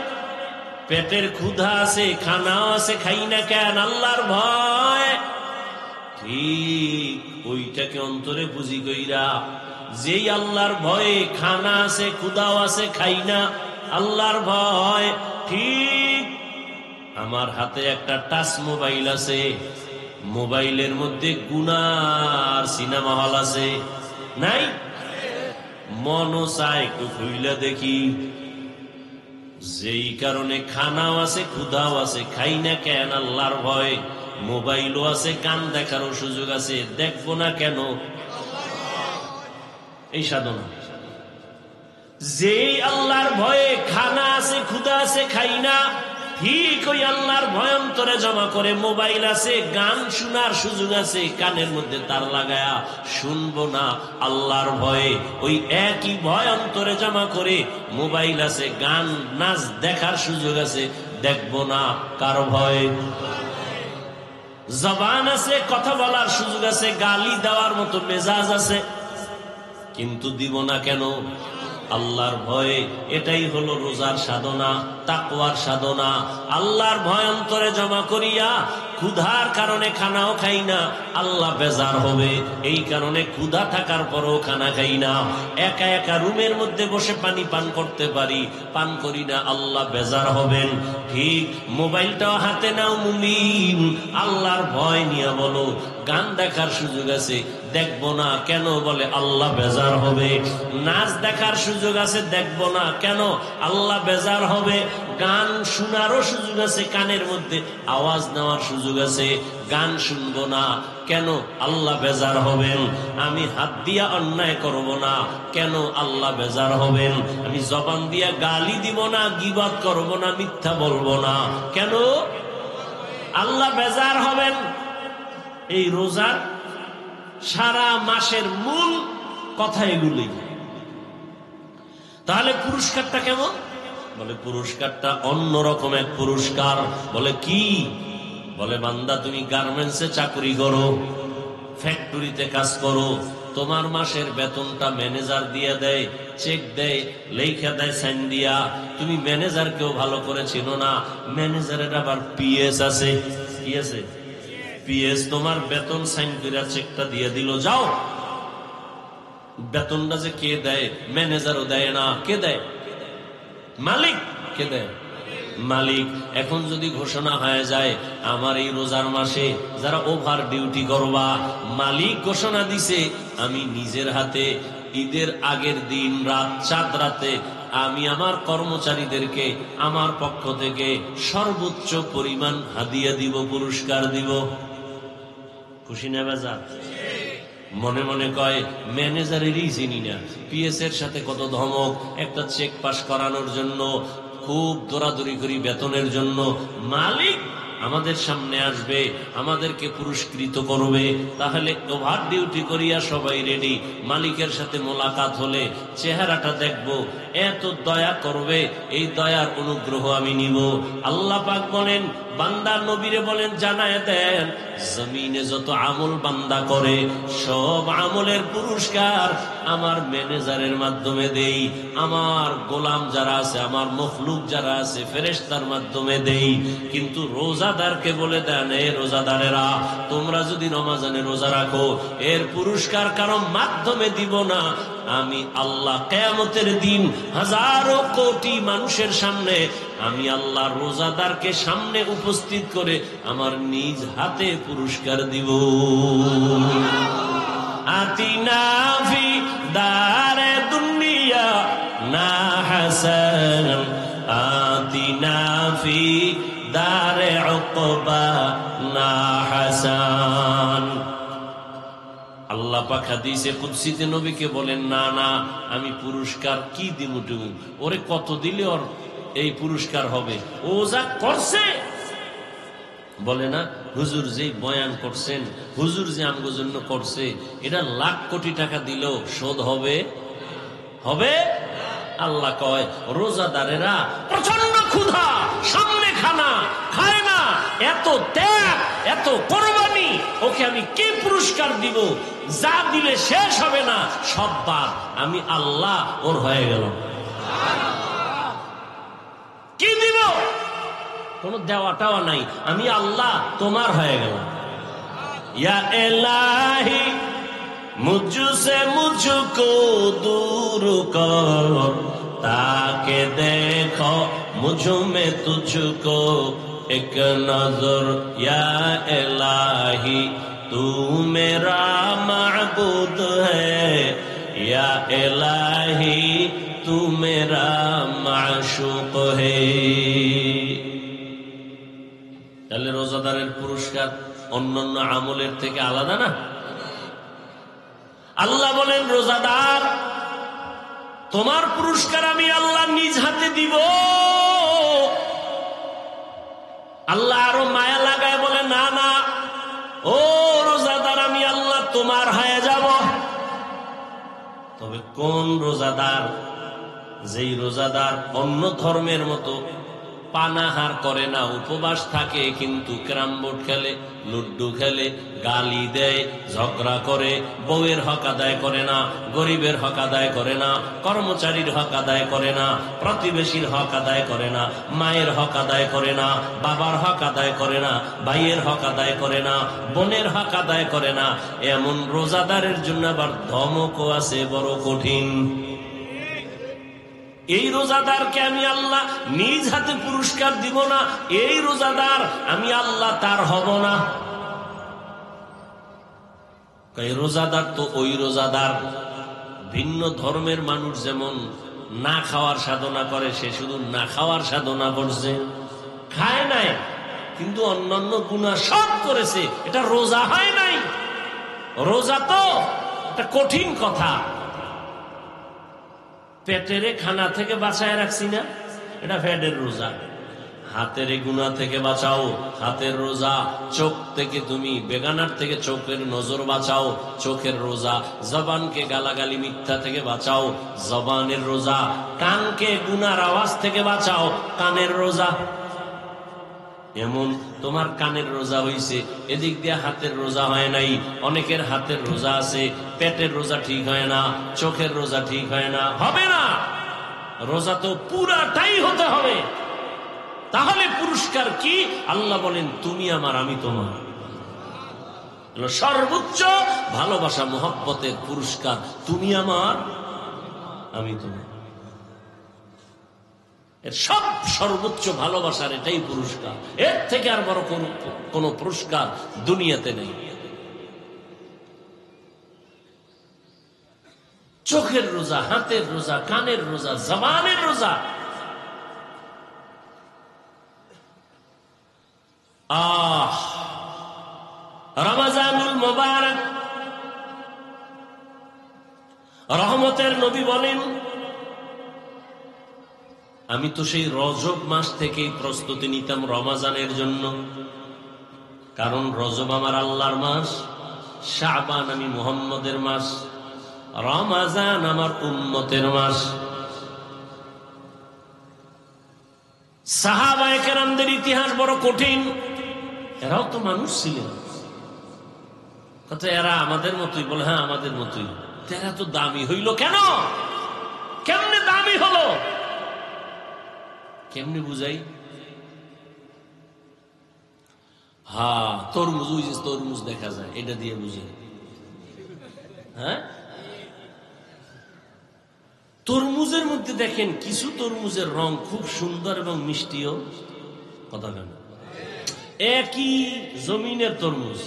পেটের ক্ষুধা আছে, খানাও আছে, খাই না কেন? আল্লাহর ভয়। ঠিক ওইটাকে অন্তরে বুঝি কইরা, যেই আল্লাহর ভয়ে খানা আছে, ক্ষুধাও আছে, খাই না, আল্লাহর ভয়। ঠিক আমার হাতে একটা টাচ মোবাইল আছে, মোবাইলের মধ্যে গুনার সিনেমা হল আছে, নাই? মনও চায় একটু খুইলা দেখি। যেই কারণে খানাও আছে, ক্ষুধাও আছে, খাই না কেন? আল্লাহর ভয়। মোবাইলও আছে, গান দেখারও সুযোগ আছে, দেখবো না কেন? এই সাধনা। যেই আল্লাহর ভয়ে খানা আছে, ক্ষুধা আছে, খাই না, ঠিক ওই আল্লাহর ভয় অন্তরে জমা করে। মোবাইল আছে, গান শোনার সুযোগ আছে, কানের মধ্যে তার লাগায়া শুনবো না, আল্লাহর ভয়ে। ওই একই ভয় অন্তরে জমা করে মোবাইল আছে, গান নাচ দেখার সুযোগ আছে, দেখবো না, কার ভয়? জবান আছে, কথা বলার সুযোগ আছে, গালি দেওয়ার মতো মেজাজ আছে, কিন্তু দিব না কেন? আল্লাহর ভয়ে। এটাই হলো রোজার সাধনা, তাকওয়ার সাধনা। আল্লাহর ভয় অন্তরে জমা করিয়া ক্ষুধার কারণে খানাও খাই না, আল্লাহ বেজার হবে, এই কারণে ক্ষুধা থাকার পরও খানা খাই না। একা একা রুমের মধ্যে বসে পানি পান করতে পারি, পান করি না, আল্লাহ বেজার হবেন। ঠিক মোবাইলটাও হাতে নাও মুমিন, আল্লাহর ভয় নিয়ে বলো। গান দেখার সুযোগ আছে, দেখবো না কেন? বলে আল্লাহ বেজার হবে। নাচ দেখার সুযোগ আছে, দেখবো না কেন? আল্লাহ বেজার হবে। গান শোনারও সুযোগ আছে, কানের মধ্যে আওয়াজ নেওয়ার সুযোগ আছে, গান শুনবো না কেন? আল্লাহ বেজার হবেন। আমি হাত দিয়া অন্যায় করব না, কেন? আল্লাহ বেজার হবেন। আমি জবান দিয়া গালি দিব না, গীবত করব না, মিথ্যা বলবো না, কেন? আল্লাহ বেজার হবেন। এই রোজার সারা মাসের মূল কথা এগুলি। তাহলে পুরস্কারটা কেমন? বলে পুরস্কারটা অন্যরকম এক পুরস্কার। বলে কি? বলে বান্দা তুমি গার্মেন্টসে চাকরি করো, ফ্যাক্টরিতে কাজ করো, তোমার মাসের বেতনটা ম্যানেজার দিয়ে দেয়, চেক দেয়, লেখা দেয় সাইন দিয়া। তুমি ম্যানেজারকেও ভালো করে চিনো না, ম্যানেজারের আবার পিএস আছে। কি আছে? পিএস। তোমার বেতন সাইন করে চেকটা দিয়ে দিল, যাও। বেতনটা যে কে দেয়? ম্যানেজারও দেয় না। কে দেয়? মালিক। কে দেয়? মালিক। এখন যদি ঘোষণা হয়ে যায় আমার এই রোজার মাসে যারা ওভার ডিউটি করবা, মালিক ঘোষণা দিছে আমি নিজের হাতে ঈদের আগের দিন রাত, চাঁদ রাতে আমি আমার কর্মচারীদেরকে আমার পক্ষ থেকে সর্বোচ্চ পরিমাণ হাদিয়া দিব, পুরস্কার দিব। খুশি না বেজার? মনে মনে কয় ম্যানেজারেরই চিনি না, পিএস এর সাথে কত ধমক, একটা চেক পাস করানোর জন্য খুব দৌড়াদৌড়ি করি বেতনের জন্য। মালিক আমাদের সামনে আসবে, আমাদেরকে পুরস্কৃত করবে, তাহলে ওভার ডিউটি করিয়া সবাই রেডি। মালিকের সাথে মোলাকাত হলে চেহারাটা দেখব, এত দয়া করবে, এই দয়ার অনুগ্রহ আমি নিব। আল্লাহ পাক বলেন, বান্দা নবীরে বলেন জানায় দেন, জমিনে যত আমল বান্দা করে সব আমলের পুরস্কার আমার ম্যানেজারের মাধ্যমে দেই, আমার গোলাম যারা আছে, আমার মখলুক যারা আছে ফেরেশতার মাধ্যমে দেই। কিন্তু রোজাদারকে বলে দেন, এ রোজাদারেরা তোমরা যদি রমজানে রোজা রাখো এর পুরস্কার কারো মাধ্যমে দিব না, আমি আল্লাহ কিয়ামতের দিন হাজারো কোটি মানুষের সামনে আমি আল্লাহ রোজাদারকে সামনে উপস্থিত করে আমার নিজ হাতে পুরস্কার দিব। আতিনা ফি দারে দুনিয়া না হাসান, আতিনা ফি দারে উকবা না হাসান। আল্লাহ পাক হাদিসে কুদসিতে নবীকে বলেন, না না আমি পুরস্কার কি দিব তুমি, ওরে কত দিলে ওর এই পুরস্কার হবে, ও যা করছে। বলে না হুজুর যে বয়ান করছেন, হুজুর যে আমগো জন্য করছে, এটা লাখ কোটি টাকা দিলেও শোধ হবে? হবে? আল্লাহ কয় রোজাদারেরা প্রচন্ড ক্ষুধা, সামনে খানা খায় না, এত ত্যাগ, এত কোরবানি, ওকে আমি কি পুরস্কার দিব? যা দিলে শেষ হবে না, সব বাদ। আমি আল্লাহ ওর হয়ে গেলাম। কি দিব? কোন দেওয়াটাও নাই, আমি আল্লাহ তোমার হয়ে গেলাম। ইয়া ইলাহি মুঝসে মুঝকো দূর কর, তাকে দেখো মুঝ মে তুঝকো এক নজর। ইয়া ইলাহি তু মেরা মাবুদ হ্যায়, ইয়া ইলাহি তু মেরা মাশুক হ্যায়। তাহলে রোজাদারের পুরস্কার অন্যান্য আমলের থেকে আলাদা না? আল্লাহ বলেন, রোজাদার, তোমার পুরস্কার আমি আল্লাহ নিজ হাতে দিব। আল্লাহ আরো মায়া লাগায় বলে, না না, ও রোজাদার, আমি আল্লাহ তোমার হয়ে যাব। তবে কোন রোজাদার? যেই রোজাদার অন্য ধর্মের মতো পানাহার করে না, উপবাস থাকে, কিন্তু ক্যারাম বোর্ড খেলে, লুড্ডু খেলে, গালি দেয়, ঝগড়া করে, বউয়ের হক আদায় করে না, গরিবের হক আদায় করে না, কর্মচারীর হক আদায় করে না, প্রতিবেশীর হক আদায় করে না, মায়ের হক আদায় করে না, বাবার হক আদায় করে না, ভাইয়ের হক আদায় করে না, বোনের হক আদায় করে না, এমন রোজাদারের জন্য আবার ধমকও আছে বড় কঠিন। এই রোজাদারকে আমি আল্লাহ নিজ হাতে পুরস্কার দিব না, এই রোজাদার আমি আল্লাহ তার হব না। এই রোজাদার তো ওই রোজাদার, ভিন্ন ধর্মের মানুষ যেমন না খাওয়ার সাধনা করে, সে শুধু না খাওয়ার সাধনা করছে, খায় নাই, কিন্তু অন্যান্য গুনাহ সব করেছে, এটা রোজা হয় নাই। রোজা তো একটা কঠিন কথা। পেটের খানা থেকে বাঁচায় রাখছি না, এটা পেটের রোজা। হাতের গুনাহ থেকে বাঁচাও, হাতের রোজা। চোখ থেকে তুমি বেগানার থেকে চোখের নজর বাঁচাও, চোখের রোজা। জবানকে গালাগালি মিথ্যা থেকে বাঁচাও, জবানের রোজা। কানকে গুনার আওয়াজ থেকে বাঁচাও, কানের রোজা। এমন তোমার কানের রোজা হইছে, এদিক দিয়ে হাতের রোজা হয় নাই। অনেকের হাতের রোজা আছে, পেটের রোজা ঠিক হয় না, চোখের রোজা ঠিক হয় না, হবে না। রোজা তো পুরাটাই হতে হবে। তাহলে পুরস্কার কি? আল্লাহ বলেন, তুমি আমার, আমি তোমার। সর্বোচ্চ ভালোবাসা, মোহব্বতের পুরস্কার, তুমি আমার, আমি তোমার। এর সব সর্বোচ্চ ভালোবাসার এটাই পুরস্কার। এর থেকে আর বড় কোন পুরস্কার দুনিয়াতে নেই। চোখের রোজা, হাতের রোজা, কানের রোজা, জবানের রোজা। রমজানুল মুবারক, রহমতের নবী বলেন, আমি তো সেই রজব মাস থেকেই প্রস্তুতি নিতাম রমজানের জন্য, কারণ রজব আমার আল্লাহর মাস, শাবান আমি মুহাম্মদের মাস, রমজান আমার উম্মতের মাস। সাহাবায়ে কেরামদের ইতিহাস বড় কঠিন। এরাও তো মানুষ ছিলেন। কথা, এরা আমাদের মতোই? বলে, হ্যাঁ আমাদের মতোই। এরা তো দামি হইল কেন? কেমনে দামি হলো? কেমনে বুঝাই? হ্যাঁ, তরমুজ, ওই যে তরমুজ দেখা যায়, এটা দিয়ে বুঝে। হ্যাঁ, তরমুজের মধ্যে দেখেন কিছু তরমুজের রং খুব সুন্দর এবং মিষ্টিও। কথা কেন? একই জমিনের তরমুজ,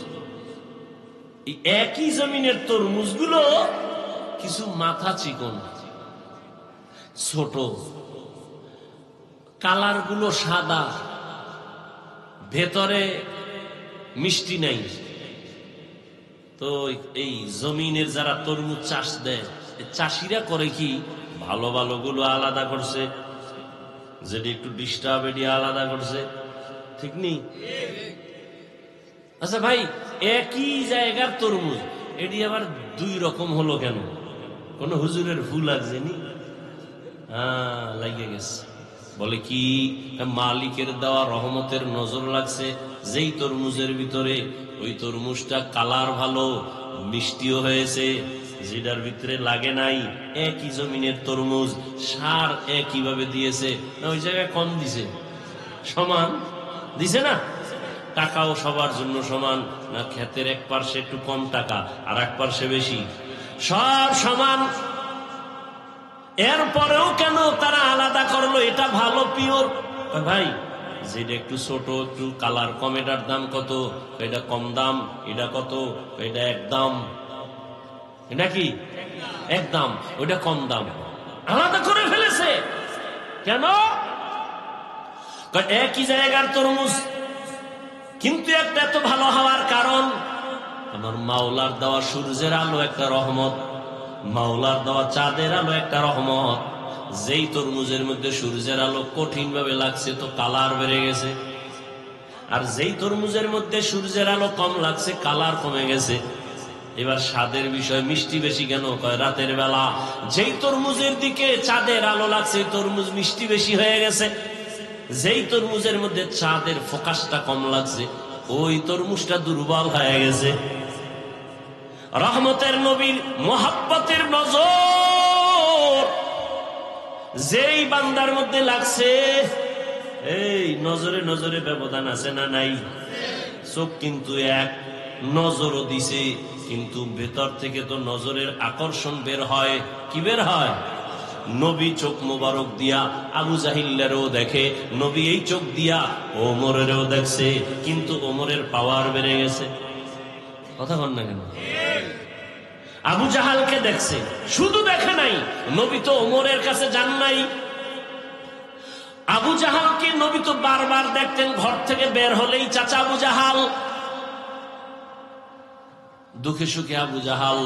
একই জমিনের তরমুজগুলো কিছু মাথা চিকন, ছোট, কালার গুলো সাদা, ভেতরে মিষ্টি নাই। তো এই জমিনের যারা তরমুজ চাষ দেয়, চাষিরা করে কি, ভালো ভালো গুলো আলাদা করছে, যেটি একটু ডিস্টার্ব এটি আলাদা করছে, ঠিক নেই? আচ্ছা ভাই, একই জায়গার তরমুজ, এটি আবার দুই রকম হলো কেন? কোন হুজুরের ভুল লাগছে নি? হ্যাঁ, লাগিয়ে গেছে। বলে কি, মালিকের দেওয়া রহমতের নজর লাগছে যেই তরমুজের ভিতরে, ওই তরমুজটা কালার ভালো, মিষ্টিও হয়েছে। যেটার ভিতরে লাগে নাই, একই জমিনের তরমুজ, সার একইভাবে দিয়েছে না, ওই জায়গায় কম দিছে, সমান দিছে না? টাকাও সবার জন্য সমান না? ক্ষেতের এক পার্শ্বে একটু কম টাকা, আর এক পার্শ্বে বেশি, সব সমান। এরপরেও কেন তারা আলাদা করলো? এটা ভালো পিওর। ভাই, যেটা একটু ছোট, একটু কালার কম, এটার দাম কত? এটা কম দাম। এটা কত? এটা এক দাম। এটা কি এক দাম? ওইটা কম দাম। আলাদা করে ফেলেছে কেন? একই জায়গার তরমুজ, কিন্তু একটা এত ভালো হওয়ার কারণ, আমার মাওলার দেওয়া সূর্যের আলো একটা রহমত, মাওলার দেওয়া চাঁদের আলো একটা রহমত। যেই তরমুজের মধ্যে সূর্যের আলো কঠিন ভাবে লাগছে তো কালার বেড়ে গেছে, আর যেই তরমুজের মধ্যে সূর্যের আলো কম লাগছে কালার কমে গেছে। এবার স্বাদের বিষয়, মিষ্টি বেশি কেন? কয় রাতের বেলা যেই তরমুজের দিকে চাঁদের আলো লাগছে তরমুজ মিষ্টি বেশি হয়ে গেছে। যেই তরমুজের মধ্যে চাঁদের ফোকাসটা কম লাগছে ওই তরমুজটা দুর্বল হয়ে গেছে। রহমতের নবীর মোহাব্বতের নজর যেই বান্দার মধ্যে লাগছে, এই নজরে নজরে ব্যবধান আছে না নাই? চোখ কিন্তু এক, নজরও দিছে, কিন্তু ভেতর থেকে তো নজরের আকর্ষণ বের হয়। কি বের হয়? নবী চোখ মোবারক দিয়া আবু জাহিলেরও দেখে, নবী এই চোখ দিয়া ওমরেরও দেখছে, কিন্তু ওমরের পাওয়ার বেড়ে গেছে। কথা বল না কেন? আবু জাহালকে দেখছে, শুধু দেখে নাই, নবী তো ওমরের কাছে যান নাই। আবু জাহালকে নবী তো বারবার দেখতেন, ঘর থেকে বের হলেই চাচা আবু জাহাল। দুঃখে সুখে আবু জাহাল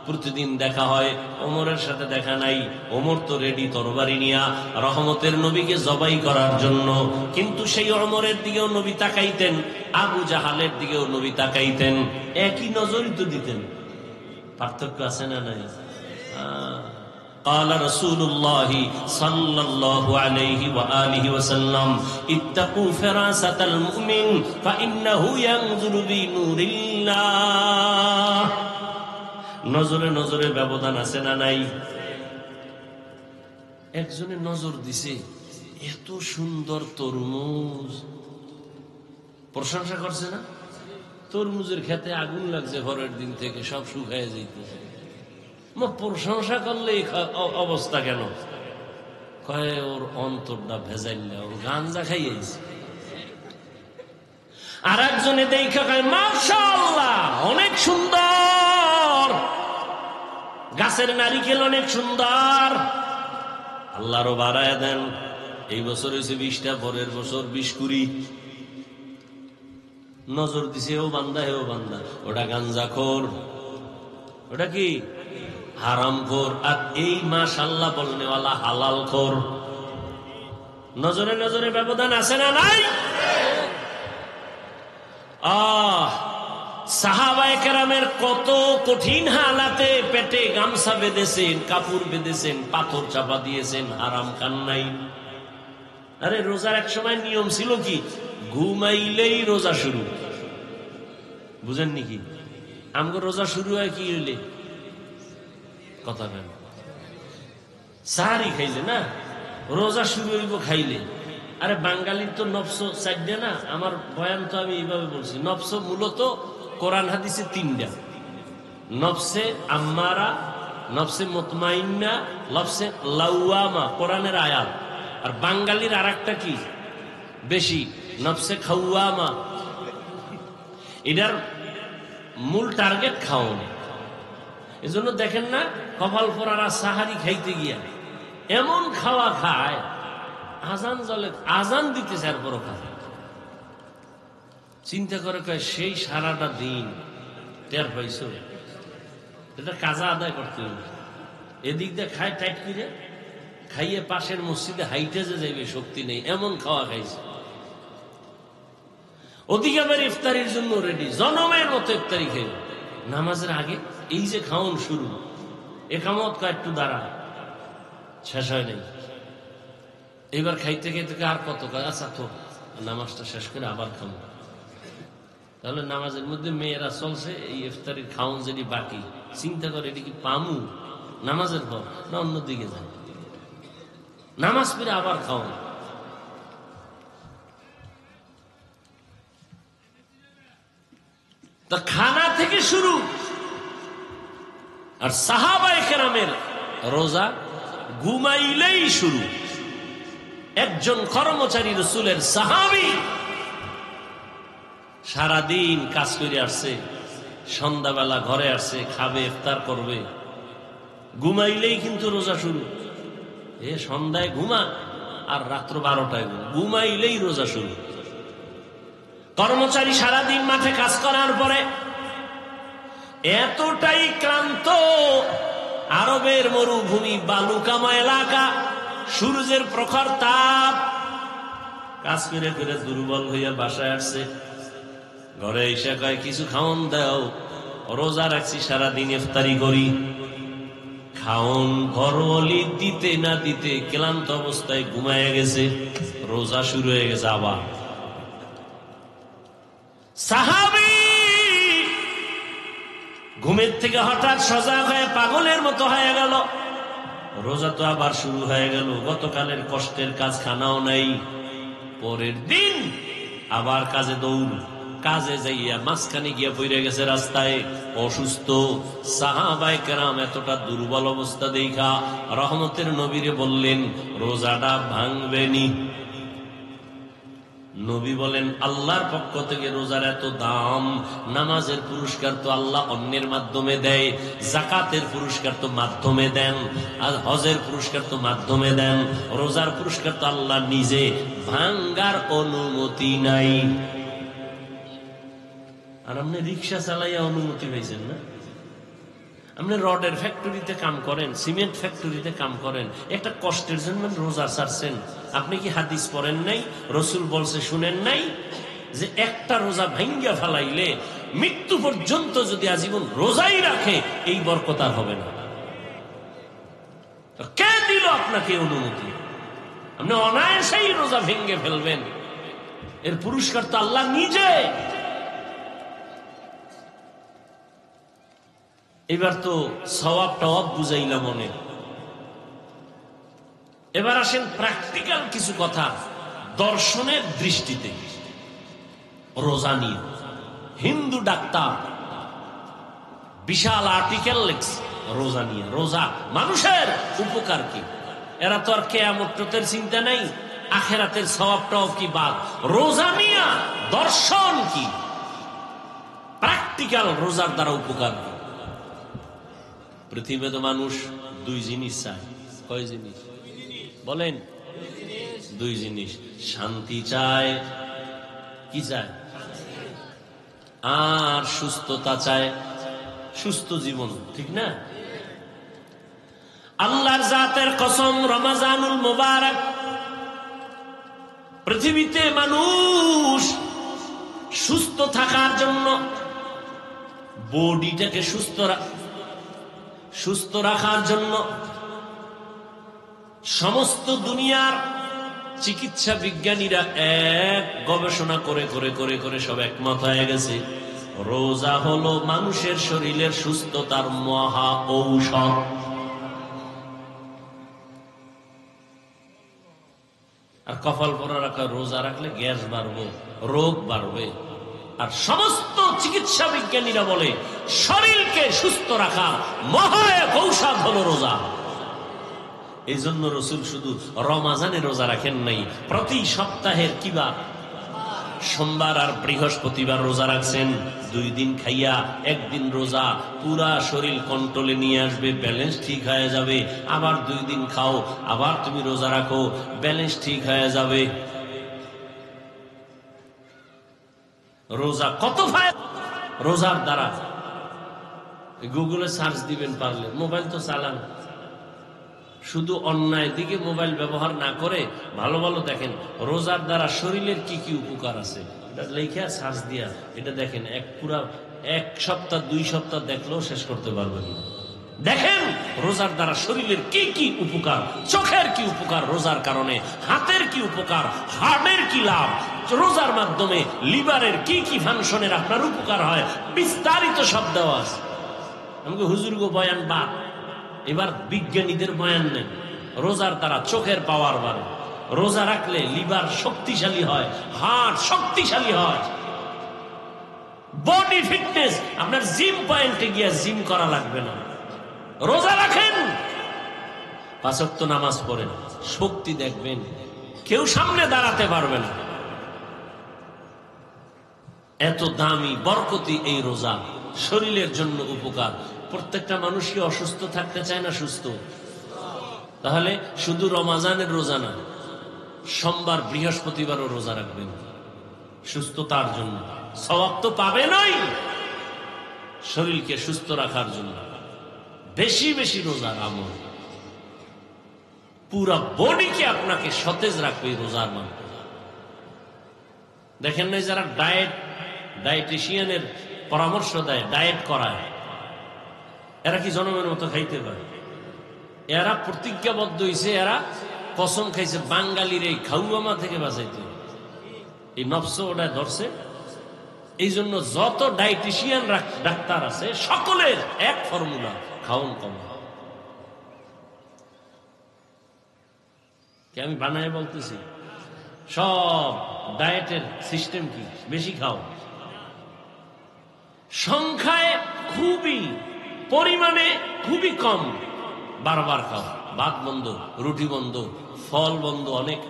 প্রতিদিন দেখা হয়, ওমরের সাথে দেখা নাই। ওমর তো রেডি তরবারি নিয়া রহমতের নবীকে জবাই করার জন্য, কিন্তু সেই ওমরের দিকেও নবী তাকাইতেন, আবু জাহালের দিকেও নবী তাকাইতেন, একই নজরই তো দিতেন। পার্থক্য আছে না নাই? قال رسول الله صلى الله عليه وآله وسلم اتقوا فراسة المؤمن فإنه ينظر بنور الله। নজরে নজরে ব্যবধান আছে না নাই? একজনের নজর দিছে, এত সুন্দর তরমুজ, প্রশংসা করছে না? তরমুজের খেতে আগুন লাগছে পরের দিন থেকে, সব শুকায় যাইতেছে। প্রশংসা করলে অবস্থা কেন? কয় ওর অন্তরটা ভেজাইল্লা, ওর গাঞ্জা খাইয়েছে। আর একজনে দেখা কয় মাশাআল্লাহ অনেক সুন্দর, গাছের নারিকেল অনেক সুন্দর, আল্লাহরও বাড়ায় দেন। এই বছর হয়েছে 20টা, পরের বছর 20-20। নজর দিছে ও বান্দা, হেও বান্দা, ওটা গাঞ্জাখোর, ওটা কি হারামখোর। আর এই মাশাআল্লাহ বলনেওয়ালা হালালখোর। নজরে নজরে ব্যবধান আছে না নাই? সাহাবায়ে কেরামের কত কঠিন হালাতে পেটে গামছা বেঁধেছেন, কাপড় বেঁধেছেন, পাথর চাপা দিয়েছেন, হারাম খান নাই। আরে রোজার এক সময় নিয়ম ছিল কি, ঘুমাইলেই রোজা শুরু। বুঝেননি কি? আমগো রোজা শুরু হয় কি হইলে? কথা কেন? সাহারি খাইলে না রোজা শুরু হইব খাইলে। আরে বাঙালির তো নফস চারটে না? আমার বয়ান তো আমি এইভাবে বলছি, নফস মূলত কোরআন হাদিসে 3টা: নফসে আম্মারা, নফসে মুতমাইন্না, নফসে লাওয়ামা, কোরআনের আয়াত। আর বাঙালির আর একটা কি বেশি, নফসে খাওয়ামা। এটার মূল টার্গেট খাওয়ানো। এজন্য দেখেন না, কপাল পরারা সাহারি খাইতে গিয়া এমন খাওয়া খায়, আজান জলে আজান দিতেছে আর বড় খায়। চিন্তা করে কয় সেই সারাটা দিন টের পাইছো, এটা কাজা আদায় করতে হবে। এদিক দিয়ে খায় টাইট করে, খাইয়ে পাশের মসজিদে হাইটে যে যাইবে শক্তি নেই, এমন খাওয়া খাইছে। ওদিকে আবার ইফতারির জন্য রেডি, জনমের মতো ইফতারি খাইব। নামাজের আগে এই যে খাওয়ান শুরু, একামত কয় একটু দাঁড়া, শেষ হয় নাই। এবার খাইতে খাইতে আর কত, আচ্ছা তো নামাজটা শেষ করে আবার খাবো। তাহলে নামাজের মধ্যে মেয়েরা চলছে, এই ইফতারির খাওন যদি বাকি, চিন্তা করে এটা কি পামু নামাজের পর না অন্যদিকে যায়, নামাজ পড়ে আবার খাওন। তা খানা থেকে শুরু। আর সাহাবায়ে কেরামের রোজা ঘুমাইলেই শুরু। একজন কর্মচারী রাসূলের সাহাবী সারাদিন কাজ করে আসছে, সন্ধ্যাবেলা ঘরে আসছে, খাবে, ইফতার করবে, ঘুমাইলেই কিন্তু রোজা শুরু। সন্ধ্যায় ঘুমা আর রাত্র 12টায় ঘুমাইলেই রোজা শুরু। কর্মচারী সারাদিন মাঠে কাজ করার পরে এতটাই ক্লান্ত, আরবের মরুভূমি, বালুকামা এলাকা, সূর্যের প্রখর তাপ, কাজ করে করে দুর্বল হইয়া বাসায় আসছে। ঘরে এসে কয় কিছু খাওন দাও, রোজা রাখছি সারাদিন, ইফতারি করি। খাওন ঘরওয়ালি দিতে না দিতে ক্লান্ত অবস্থায় ঘুমায় গেছে, রোজা শুরু হয়ে গেছে আবার। সাহাবী ঘুমের থেকে হঠাৎ সজাগ হয়ে পাগলের মতো হয়ে গেল, রোজা তো আবার শুরু হয়ে গেল। গতকালের কষ্টের কাজ, খানাও নাই। পরের দিন আবার কাজে দৌড়, কাজে যাইয়া মাঝখানে গিয়া পড়ে গেছে রাস্তায়, অসুস্থ। সাহাবায়ে কেরাম এতটা দুর্বল অবস্থা দেখা রহমতের নবীরে বললেন রোজাটা ভাঙবেনি। নবী বলেন আল্লাহর পক্ষ থেকে রোজার এত দাম, নামাজের পুরস্কার তো আল্লাহ অন্যের মাধ্যমে দেয়, যাকাতের পুরস্কার তো মাধ্যমে দেন, আর হজের পুরস্কার তো মাধ্যমে দেন, রোজার পুরস্কার তো আল্লাহ নিজে, ভাঙ্গার অনুমতি নাই। আর আপনি রিক্সা চালাইয়া অনুমতি পাইছেন না? আপনি রডের ফ্যাক্টরিতে কাম করেন, সিমেন্ট ফ্যাক্টরিতে কাম করেন, একটা কষ্টের জন্য রোজা ছাড়ছেন। আপনি কি হাদিস পড়েন নাই? রসুল বলছে শুনেন নাই যে একটা রোজা ভাঙ্গিয়া ফেলাইলে মৃত্যু পর্যন্ত যদি আজীবন রোজাই রাখে এই বরকত আর হবে না। কে দিল আপনাকে অনুমতি? আপনি অনায়াসেই রোজা ভেঙ্গে ফেলবেন, এর পুরস্কার তো আল্লাহ নিজে। এবার তো সওয়াবটা বুঝাইলাম মনে। এবার আসেন প্র্যাকটিক্যাল কিছু কথা দর্শনের দৃষ্টিতে রোজা নিয়ে। হিন্দু ডাক্তার বিশাল আর্টিকেল লেখছে রোজা নিয়ে। রোজা মানুষের উপকার কি? এরা তো আর কিয়ামতের চিন্তা নাই, আখিরাতের সওয়াবটাও কি বাদ। রোজা নিয়ে দর্শন কি, প্র্যাকটিক্যাল রোজার দ্বারা উপকার কি? পৃথিবীতে মানুষ দুই জিনিস চায়। কয় জিনিস বলেন? দুই জিনিস। শান্তি চায়, কি চায়? আর সুস্থতা চায়, সুস্থ জীবন, ঠিক না? আল্লাহর জাতের কসম, রমজানুল মুবারক, পৃথিবীতে মানুষ সুস্থ থাকার জন্য, বডিটাকে সুস্থ রাখার জন্য সমস্ত দুনিয়ার চিকিৎসা বিজ্ঞানীরা এক গবেষণা করে করে করে করে সব একমত হয়ে গেছে, রোজা হলো মানুষের শরীরের সুস্থতার মহা ঔষধ। আর কপাল পরা রাখা, রোজা রাখলে গ্যাস বাড়বে, রোগ বাড়বে। আর সমস্ত চিকিৎসা বিজ্ঞানীরা বলে শরীরকে সুস্থ রাখা মহা এক ঔষধ হলো রোজা। এই জন্য রসুল শুধু রমাজানে রোজা রাখেন নাই, প্রতি সপ্তাহের কিবার সোমবার আর বৃহস্পতিবার রোজা রাখছেন। 2 দিন খাইয়া 1 দিন রোজা, পুরা শরীর কন্ট্রোলে নিয়ে আসবে, ব্যালেন্স ঠিক হয়ে যাবে। আবার 2 দিন খাও, আবার তুমি রোজা রাখো, ব্যালেন্স ঠিক হয়ে যাবে। রোজা কত ফায়দা! রোজার দ্বারা গুগলে সার্চ দিবেন, পারলে মোবাইল তো চালান, শুধু অন্যায় দিকে মোবাইল ব্যবহার না করে ভালো ভালো দেখেন রোজার দ্বারা শরীরের কি কি উপকার আছে। এটা লেখা সার্চ দিয়া এটা দেখেন, পুরা 1 সপ্তাহ 2 সপ্তাহ দেখলেও শেষ করতে পারবেন না। দেখেন রোজার দ্বারা শরীরের কি কি উপকার, চোখের কি উপকার রোজার কারণে, হাতের কি উপকার, হার্টের কি লাভ, রোজার মাধ্যমে লিভারের কি কি ফাংশনের আপনার উপকার হয়, বিস্তারিত সব দেওয়া আছে। আমাকে হুজুর গো বয়ান বাদ, এবার বিজ্ঞানীদের বয়ান নেন। রোজার দ্বারা চোখের পাওয়ার বাড়ে, রোজা রাখলে লিভার শক্তিশালী হয়, হার্ট শক্তিশালী হয়, বডি ফিটনেস, আপনার জিম পয়েন্টে গিয়ে জিম করা লাগবে না। রোজা রাখেন, 5 ওয়াক্ত নামাজ পড়েন, শক্তি দেখবেন, কেউ সামনে দাঁড়াতে পারবে না। এত দামি বরকতি এই রোজা, শরীরের জন্য উপকার। প্রত্যেকটা মানুষই অসুস্থ থাকতে চায় না সুস্থ? তাহলে শুধু রমাজানের রোজা না, সোমবার বৃহস্পতিবারও রোজা রাখবেন সুস্থতার জন্য। সওয়াব তো পাবেনই, শরীরকে সুস্থ রাখার জন্য বেশি বেশি রোজার আমল, পুরা বডিকে আপনাকে সতেজ রাখবে রোজার মাধ্যমে। দেখেন নাই যারা ডায়েটিশিয়ানের পরামর্শ দেয়, ডায়েট করায়, এরা কি জনমের মতো খাইতে পারে? এরা প্রতিজ্ঞাবদ্ধ হয়েছে, এরা কসম খাইছে বাঙালির এই খাউয়ামা থেকে বাঁচাইতে। এই নফস ওটা ধরছে। এই জন্য যত ডায়েটিশিয়ান ডাক্তার আছে সকলের এক ফর্মুলা, খাওন কম। কি আমি বানায় বলতেছি? সব ডায়েটের সিস্টেম কি? বেশি খাও, সংখ্যায় খুবই, পরিমাণে খুবই কম, বারবার খাও। ভাত বন্ধ, রুটি বন্ধ, ফল বন্ধ।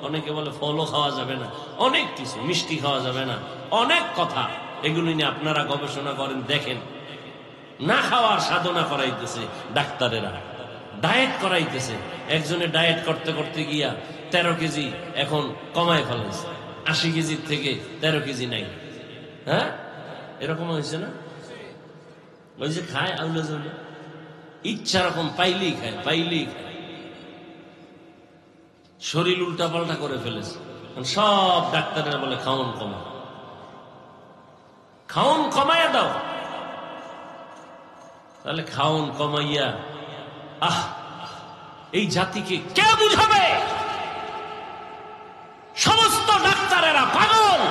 অনেকে বলে ফলও খাওয়া যাবে না, অনেক কিছু, মিষ্টি খাওয়া যাবে না, অনেক কথা। এগুলি নিয়ে আপনারা গবেষণা করেন, দেখেন। না খাওয়ার সাধনা করাইতেছে ডাক্তারেরা, ডায়েট করাইতেছে। একজনে ডায়েট করতে করতে গিয়া 13 কেজি এখন কমায় ফেলাইছে, 80 কেজির থেকে 13 কেজি নাই। হ্যাঁ, এরকম হয়েছে না? ওই যে খায় আউলে জৌলে, ইচ্ছা রকম পাইলেই খায়, পাইলেই খায়, শরীর উল্টা পাল্টা করে ফেলেছে। সব ডাক্তারেরা বলে খাওন কমা, খাওন কমাইয়া দাও। তাহলে খাওন কমাইয়া, এই জাতিকে কে বুঝাবে? সমস্ত ডাক্তারেরা পাগল।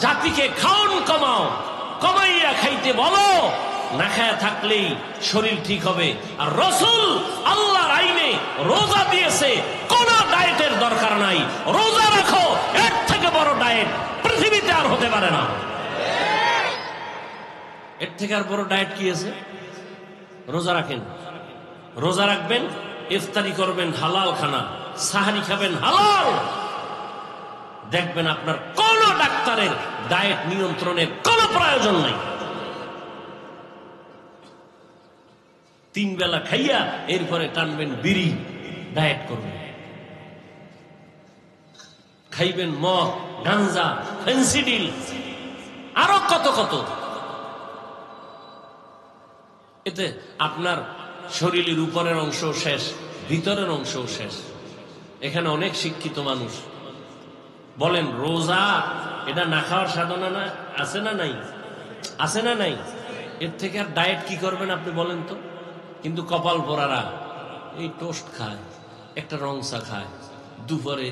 জাতিকে খাওন কমাও, কমাইয়া খাইতে বলো। না খায়া থাকলেই শরীর ঠিক হবে। আর রাসূল আল্লাহর আইনে রোজা দিয়েছে, কোন ডায়েটের দরকার নাই। রোজা রাখো, এর থেকে বড় ডায়েট পৃথিবীতে আর হতে পারে না। এর থেকে আর বড় ডায়েট কি আছে? রোজা রাখেন, রোজা রাখবেন, ইফতারি করবেন হালাল খানা, সাহারি খাবেন হালাল। দেখবেন আপনার কোন ডাক্তারের ডায়েট নিয়ন্ত্রণের কোন প্রয়োজন নাই। 3 বেলা খাইয়া এরপরে টানবেন বিড়ি, ডায়েট করবেন। খাইবেন মদ, গাঞ্জা, ফেন্সিডিল, আরো কত কত। এতে আপনার শরীরের উপরের অংশ শেষ, ভিতরের অংশ শেষ। এখানে অনেক শিক্ষিত মানুষ বলেন রোজা এটা না খাওয়ার সাধনা না, আছে না নাই? আছে না নাই? এর থেকে আর ডায়েট কি করবেন আপনি বলেন তো? কিন্তু কপাল পোড়ারা এই টোস্ট খায়, একটা রংসা খায়, দুপুরে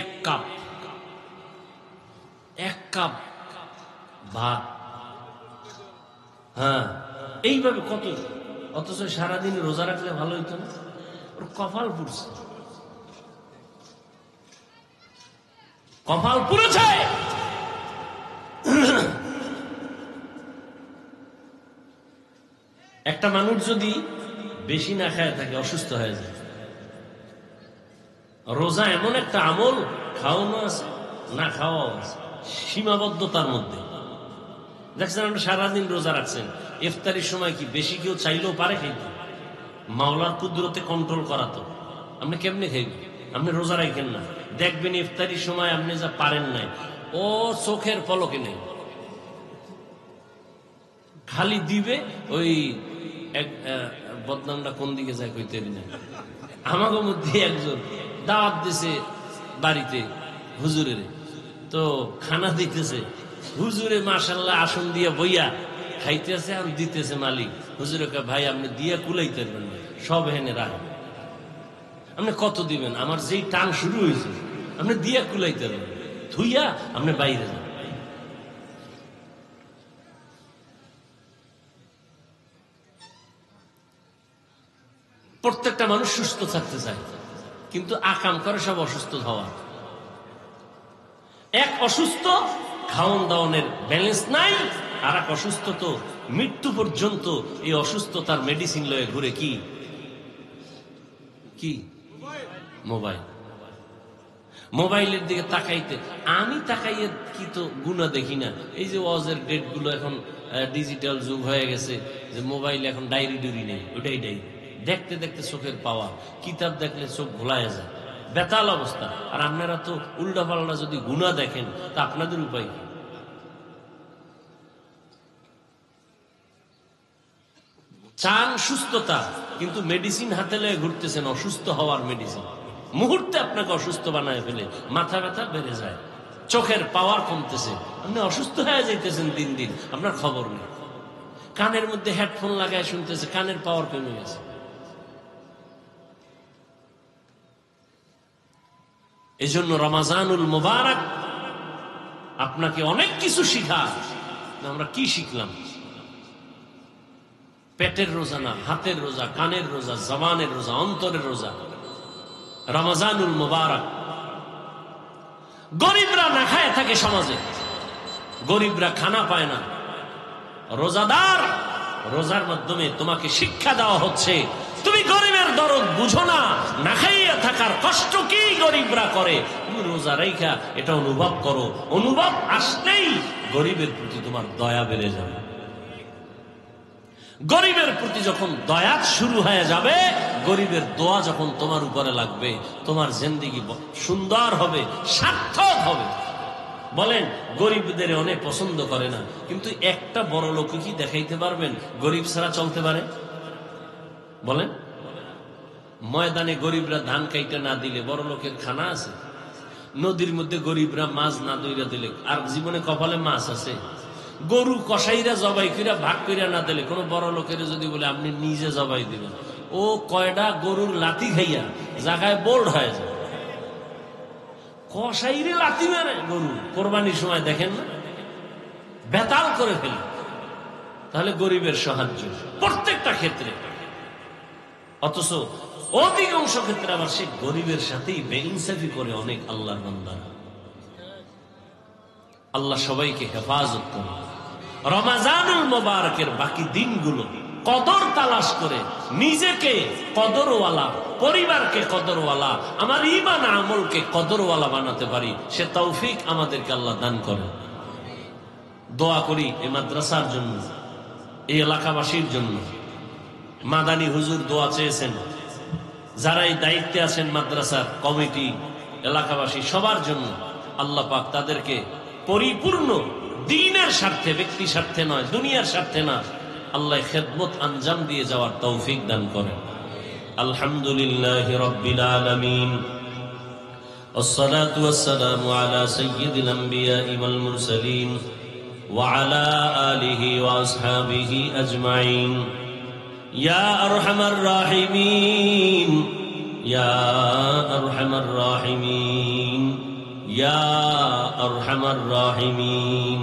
এক কাপ ভাত। হ্যাঁ, এইভাবে কত। অথচ সারাদিন রোজা রাখলে ভালো হইতো না? ওর কপাল পুড়ছে, কপাল পুড়েছে। একটা মানুষ যদি বেশি না খায় থাকে, অসুস্থ হয়ে যায়। রোজা এমন একটা আমল, খাওয়ানো আছে, না খাওয়াও আছে, সীমাবদ্ধতার মধ্যে। দেখছেন আপনি সারাদিন রোজা রাখছেন, ইফতারির সময় কি বেশি কেউ চাইলেও পারে খাইতে? মাওলার কুদরতে কন্ট্রোল করা তো। আপনি কেমনে খাইবেন? আপনি রোজা রাখেন না, দেখবেন ইফতারির সময় আপনি যা পারেন নাই, ও চোখের পলকে নেই, খালি দিবে। ওই বদনামটা কোন দিকে যায় কইতে না। আমাকে মধ্যে একজন দাওয়াত দিছে বাড়িতে হুজুরের, তো খানা দিতেছে হুজুরে, মাশাআল্লাহ আসন দিয়া বইয়া খাইতেছে আর দিতেছে মালিক। হুজুরে কয় ভাই আপনি দিয়া কুলাইতে পারবেন না, সব হেনে রাখেন। আপনি কত দিবেন? আমার যেই টান শুরু হয়েছে আপনি দিয়া কুলাইতে দেবেন, ধুইয়া আপনি বাইরে যান। প্রত্যেকটা মানুষ সুস্থ থাকতে চায়, কিন্তু আকাম করে সব অসুস্থ হওয়া। এক অসুস্থ খাওয়ন দাওনের ব্যালেন্স নাই, আর এক অসুস্থ তো মৃত্যু পর্যন্ত এই অসুস্থতার মেডিসিন লয়ে ঘুরে। কি কি মোবাইল। মোবাইলের দিকে তাকাইতে আমি তাকাইয়ে কি তো গুণা দেখি না। এই যে ওয়াজের ডেট গুলো এখন ডিজিটাল যুগ হয়ে গেছে, যে মোবাইল এখন ডায়েরি ডুরি নেই, ওইটাই ডায়েরি। দেখতে দেখতে চোখের পাওয়া, কিতাব দেখলে চোখ ভোলায় যায়, বেতাল অবস্থা। আর আপনারা তো উল্টা পাল্টা যদি গুণা দেখেন তা আপনাদের উপায় কি? চান সুস্থতা, কিন্তু মেডিসিন হাতে লয়ে ঘুরতেছেন অসুস্থ হওয়ার মেডিসিন। মুহূর্তে আপনাকে অসুস্থ বানায় ফেলে, মাথা ব্যথা বেড়ে যায়, চোখের পাওয়ার কমতেছে, আপনি অসুস্থ হয়ে যাইতেছেন দিন দিন, আপনার খবর নেই। কানের মধ্যে হেডফোন লাগায় শুনতেছে, কানের পাওয়ার কমে গেছে। এই জন্য রমাজানুল মুবারক আপনাকে অনেক কিছু শিখায়। আমরা কি শিখলাম? পেটের রোজা না, হাতের রোজা, কানের রোজা, জবানের রোজা, অন্তরের রোজা। রমজানুল মুবারক। গরিবরা না খায় থাকে সমাজে, গরিবরা খানা পায় না। রোজাদার, রোজার মাধ্যমে তোমাকে শিক্ষা দেওয়া হচ্ছে, তুমি গরিবের দরদ বুঝো না, না খাইয়া থাকার কষ্ট কি গরিবরা করে, তুমি রোজা রাইখা এটা অনুভব করো। অনুভব আসলেই গরিবের প্রতি তোমার দয়া বেড়ে যাবে। গরিবের প্রতি যখন দয়া শুরু হয়ে যাবে, গরিবের দোয়া যখন তোমার উপরে লাগবে, তোমার জিন্দেগি সুন্দর হবে, সার্থক হবে। বলেন, গরিবদের অনেক পছন্দ করে না, কিন্তু একটা বড় লোক কি দেখাইতে পারবেন গরিব ছাড়া চলতে পারে? বলেন, ময়দানে গরিবরা ধান কাইটা না দিলে বড় লোকের খানা আছে? নদীর মধ্যে গরিবরা মাছ না দইরা দিলে আর জীবনে কপালে মাছ আছে? গরু কসাইরা জবাই কইরা ভাগ কইরা না দিলে কোন বড় লোকের যদি বলে আপনি নিজে জবাই দিবেন, ও কয়টা গরুর লাথি খাইয়া জায়গায় বোল্ড হয়ে যায়। কসাইরে লাথি মারে গরু কোরবানির সময়, দেখেন না, বেতাল করে ফেলে। তাহলে গরিবের সাহায্য প্রত্যেকটা ক্ষেত্রে, অথচ অধিকাংশ ক্ষেত্রে আবার সে গরিবের সাথেই বেইনসাফি করে অনেক আল্লাহর বান্দা। আল্লাহ সবাইকে হেফাজত করে। রমাজানুল মুবারকের বাকি দিনগুলো কদর তালাশ করে নিজেকে কদরওয়ালা, পরিবারকে কদরওয়ালা, আমার ঈমান আমলকে কদরওয়ালা বানাতে পারি, সে তৌফিক আমাদেরকে আল্লাহ দান করে। দোয়া করি এই মাদ্রাসার জন্য, এই এলাকাবাসীর জন্য। মাদানী হুজুর দোয়া চেয়েছেন, যারা এই দায়িত্বে আছেন মাদ্রাসার কমিটি, এলাকাবাসী সবার জন্য আল্লাহ পাক তাদেরকে পরিপূর্ণ দ্বীনের স্বার্থে, ব্যক্তি স্বার্থে নয়, দুনিয়ার স্বার্থে না, আল্লাহ খেদমত আঞ্জাম দিয়ে যাওয়ার তৌফিক দান করেন। আলহামদুলিল্লাহি রাব্বিল আলামিন, والصلاة والسلام على سيد الأنبياء والمرسلين وعلى آله وأصحابه أجمعين. يا أرحم الراحمين، يا أرحم الراحمين، يا أرحم الراحمين.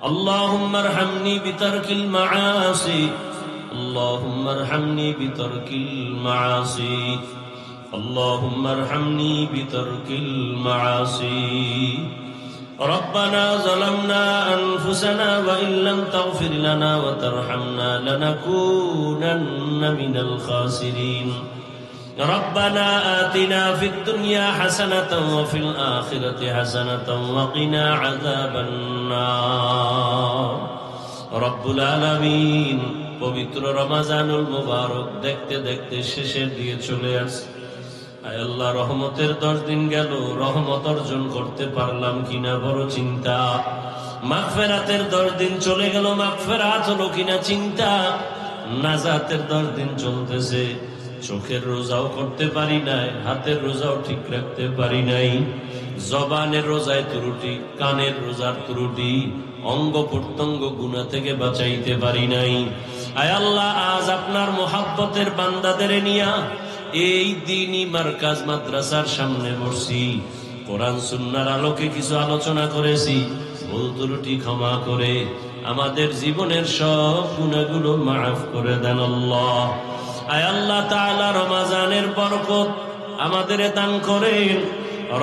اللهم ارحمني بترك المعاصي، اللهم ارحمني بترك المعاصي، اللهم ارحمني بترك المعاصي. ربنا ظلمنا أنفسنا وإن لم تغفر لنا وترحمنا لنكونن من الخاسرين. ربنا آتنا في الدنيا حسنة وفي الآخرة حسنة وقنا عذاب النار. رب العالمين, পবিত্র রমজানুল মুবারক দেখতে দেখতে শেষের দিকে চলে আসে। আয় আল্লাহ, রহমতের 10 দিন গেল, রহমত অর্জন করতে পারলাম কিনা বড় চিন্তা। মাগফিরাতের 10 দিন চলে গেল, মাগফিরাত হলো কিনা চিন্তা। নাজাতের 10 দিন চলতেছে, চোখের রোজাও করতে পারি নাই, হাতের রোজাও ঠিক রাখতে পারি নাই, জবানের রোজায় ত্রুটি, কানের রোজার ত্রুটি, অঙ্গ প্রত্যঙ্গ গুনাহ থেকে বাঁচাইতে পারি নাই। আয় আল্লাহ, আজ আপনার মোহাব্বতের বান্দাদের নিয়া এই দ্বীনি মার্কাজ মাদ্রাসার সামনে বসছি, কোরআন সুন্নাহর আলোকে কিছু আলোচনা করেছি। ভুল ত্রুটি ক্ষমা করে আমাদের জীবনের সব গুনাহগুলো মাফ করে দেন আল্লাহ। আয় আল্লাহ তাআলা, রমজানের বরকত আমাদের দান করেন।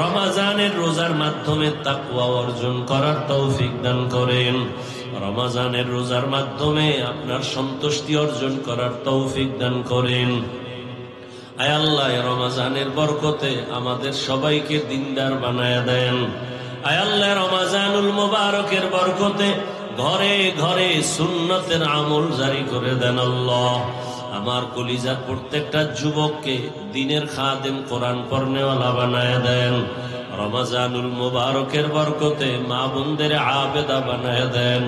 রমজানের রোজার মাধ্যমে তাকওয়া অর্জন করার তৌফিক দান করেন। রমজানের রোজার মাধ্যমে আপনার সন্তুষ্টি অর্জন করার তৌফিক দান করেন। আয় আল্লাহ, রমজানের বরকতে আমাদের সবাইকে দিনদার বানায়া দেন। আয় আল্লাহ, রমজানুল মুবারকের বরকতে ঘরে ঘরে সুন্নতের আমল জারি করে দেন আল্লাহ। আমার কলিজার প্রত্যেকটা যুবককে দিনের খাদেম, কোরআন পড়নেওয়ালা বানায়া দেন। রমজানুল মুবারকের বরকতে মা বোনদের আবেদা বানায়া দেন,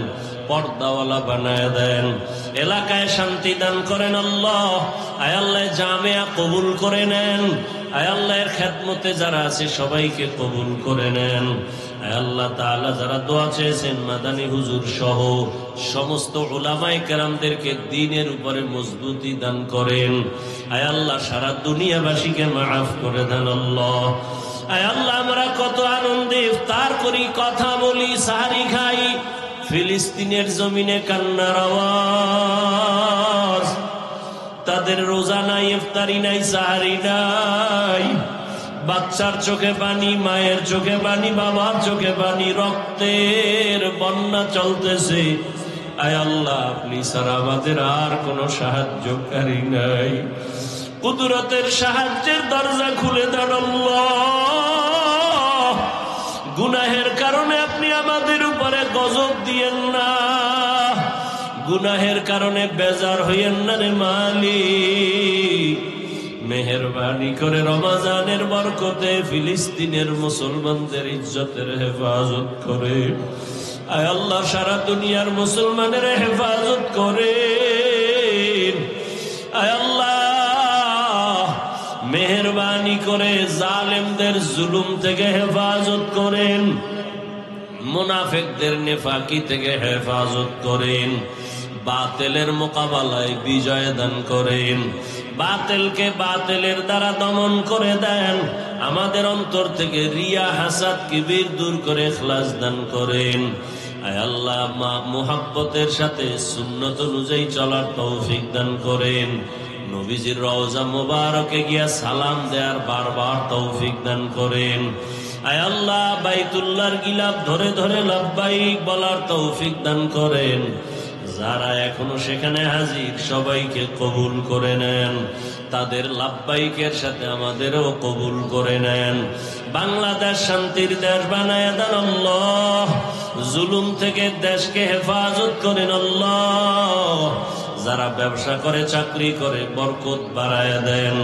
পর্দাওয়ালা বানায়া দেন। এলাকায় শান্তি দান করেন আল্লাহ। আয় আল্লাহ, জামিয়া কবুল করে নেন। আয় আল্লাহর খেদমতে যারা আছে সবাইকে কবুল করে নেন। আয় আল্লাহ তাআলা, যারা দোয়া চেয়েছেন মাদানী হুজুর সহ সমস্ত উলামায়ে কেরামদেরকে দ্বীনের উপরে মজবুতি দান করেন। আয় আল্লাহ, সারা দুনিয়াবাসীকে মাফ করে দেন আল্লাহ। আয় আল্লাহ, আমরা কত আনন্দে ইফতার করি, কথা বলি, সাহারি খাই। ফিলিস্তিনের জমিনে কান্নার আওয়াজ, তাদের রোজা নাই, ইফতারি নাই, সাহারি নাই। বাচ্চার চোখে পানি, মায়ের চোখে পানি, বাবার চোখে পানি, রক্তের বন্যা চলতেছে। আয় আল্লাহ, আপনি ছাড়া আমাদের আর কোনো সাহায্যকারী নাই। কুদরতের সাহায্যের দরজা খুলে দেন আল্লাহ। গুনাহের কারণে আপনি আমাদের উপরে গজব দিয়েন না, গুনাহের কারণে বেজার হইয়েন না রে মালিক। মেহেরবানি করে রমজানের বরকতে ফিলিস্তিনের মুসলমানদের ইজ্জতের হেফাজত করে। আয় আল্লাহ, সারা দুনিয়ার মুসলমানের হেফাজত করে। আয় আল্লাহ, মেহেরবানি করে জালেমদের জুলুম থেকে হেফাজত করেন, মুনাফিকদের নেফাকি থেকে হেফাজত করেন, বাতিলের মোকাবেলায় বিজয় দান করেন, বাতিলকে বাতিলের দ্বারা দমন করে দেন। আমাদের অন্তর থেকে রিয়া, হাসাদ, কিবির দূর করে ইখলাস দান করেন। আয় আল্লাহ, মুহাব্বতের সাথে সুন্নত অনুযায়ী চলার তৌফিক দান করেন। নবীজির রওজা মুবারকে গিয়া সালাম দেওয়ার বারবার তৌফিক দান করেন। আয় আল্লাহ, বাইতুল্লাহর গিলাফ ধরে ধরে লাব্বাইক বলার তৌফিক দান করেন। যারা এখনো সেখানে হাজির সবাইকে কবুল করে নেন, তাদের লাব্বাইকের সাথে আমাদেরও কবুল করে নেন। বাংলাদেশ শান্তির দেশ বানায় দেন আল্লাহ। জুলুম থেকে দেশকে হেফাজত করেন আল্লাহ। যারা ব্যবসা করে, চাকরি করে, বরকত বাড়ায় দেন।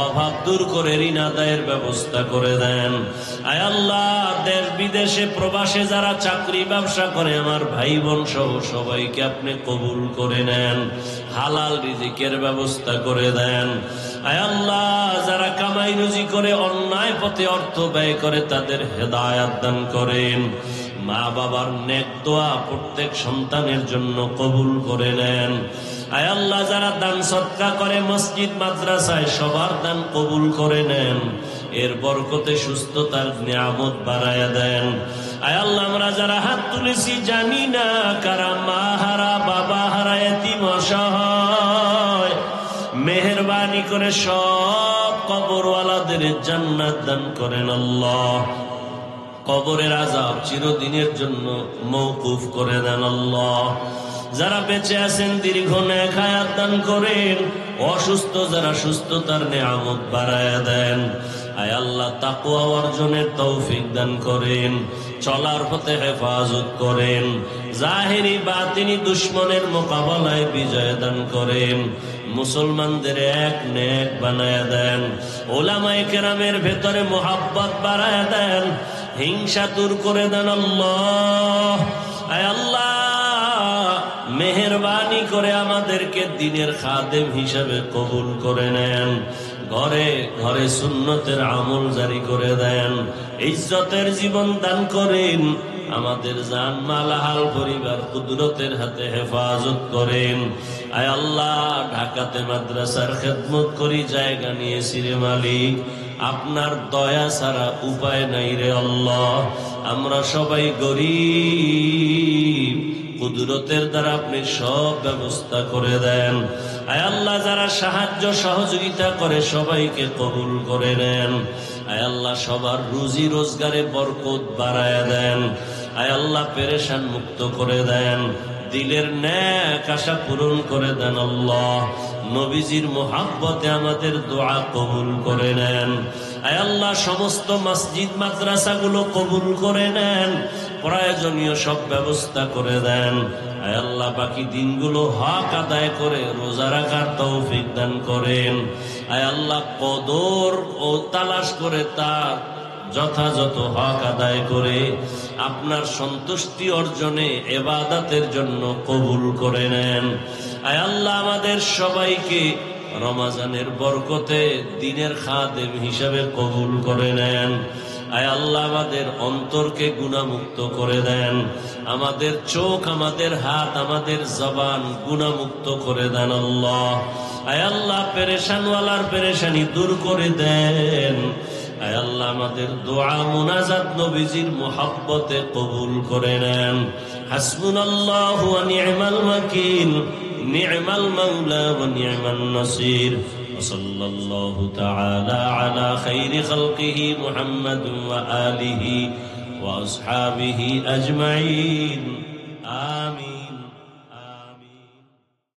অভাব দূর করে ঋণ আদায়ের ব্যবস্থা করে দেন। আয় আল্লাহ, দেশ বিদেশে প্রবাসে যারা চাকরি ব্যবসা করে আমার ভাই বোন সহ সবাইকে আপনি কবুল করে নেন, হালাল রিজিকের ব্যবস্থা করে দেন। আয় আল্লাহ, যারা কামাই রুজি করে অন্যায় পথে অর্থ ব্যয় করে তাদের হেদায়াত দান করেন। মা বাবার নেক দোয়া প্রত্যেক সন্তানের জন্য কবুল করে নেন। আয় আল্লাহ, যারা দান সদকা করে মসজিদ মাদ্রাসায় সবার দান কবুল করে নেন। এর বরকতে সুস্থতার নিয়ামত বাড়ায়া দেন। আয় আল্লাহ, আমরা যারা হাত তুলেছি জানি না কারা মা হারা, বাবা হারা, এতিম, অসহায়, মেহেরবানি করে সব কবরওয়ালাদের জান্নাত দান করেন আল্লাহ। কবরের আযাব চিরদিনের জন্য মওকুফ করে দেন আল্লাহ। যারা বেঁচে আছেন দীর্ঘ নেক হায়াত দান করেন। অসুস্থ যারা সুস্থতার নিয়ামত বাড়ায়া দেন। আয় আল্লাহ, তাকওয়া অর্জনের তৌফিক দান করেন, চলার পথে হেফাজত করেন, জাহেরি বাতিনি দুশ্মনের মোকাবেলায় বিজয় দান করেন। মুসলমানদের এক নেক বানায়া দেন। ওলামায়ে কেরামের ভেতরে মোহাব্বত বাড়ায়া দেন, হিংসা দূর করে দেন আল্লাহ। আয় আল্লাহ, মেহেরবানি করে আমাদেরকে দ্বীনের খাদেম হিসাবে কবুল করে নেন। ঘরে ঘরে সুন্নতের আমল জারি করে দেন। ইজ্জতের জীবন দান করেন। আমাদের জান মাল হাল পরিবার কুদরতের হাতে হেফাজত করেন। আয় আল্লাহ, ঢাকাতে মাদ্রাসার খেদমত করি জায়গা নিয়েছি রে মালিক, আপনার দয়া ছাড়া উপায় নাই রে আল্লাহ। আমরা সবাই গরিব, কুদরতের দ্বারা আপনি সব ব্যবস্থা করে দেন। আয় আল্লাহ, যারা সাহায্য সহযোগিতা করে সবাইকে কবুল করে নেন। আয় আল্লাহ, সবার রুজি রোজগারে বরকত বাড়ায় দেন। আয় আল্লাহ, পেরেশান মুক্ত করে দেন, দিলের ন্যাক আশা পূরণ করে দেন আল্লাহ। নবীজির মোহাব্বতে আমাদের দোয়া কবুল করে নেন। আয় আল্লাহ, সমস্ত মসজিদ মাদ্রাসাগুলো কবুল করে নেন, প্রয়োজনীয় সব ব্যবস্থা করে দেন। আয় আল্লাহ, বাকি দিনগুলো হক আদায় করে রোজা রাখার তৌফিক দান করেন। আয় আল্লাহ, কদর ও তালাশ করে তার যথাযথ হক আদায় করে আপনার সন্তুষ্টি অর্জনে ইবাদতের জন্য কবুল করে নেন। আয় আল্লাহ, আমাদের সবাইকে রমজানের বরকতে দ্বীনের খাদেম হিসাবে কবুল করে নেন। আয় আল্লাহ, আমাদের অন্তরকে গুনাহমুক্ত করে দেন, আমাদের চোখ, আমাদের হাত, আমাদের জবান গুনাহমুক্ত করে দেন আল্লাহ। আয় আল্লাহ, পেরেশানওয়ালার পেরেশানি দূর করে দেন। আয় আল্লাহ, আমাদের দোয়া মুনাজাত নবীজির মুহাব্বতে কবুল করে নেন। হাসবুনাল্লাহু ওয়া নি'মাল ওয়াকিল, নি'মাল মাওলা ওয়া নি'মান নাসির। সাল্লাল্লাহু তাআলা আলা খাইরি খালকিহি মুহাম্মাদ ওয়া আলিহি ওয়া আসহাবিহি আজমাইন। আমিন।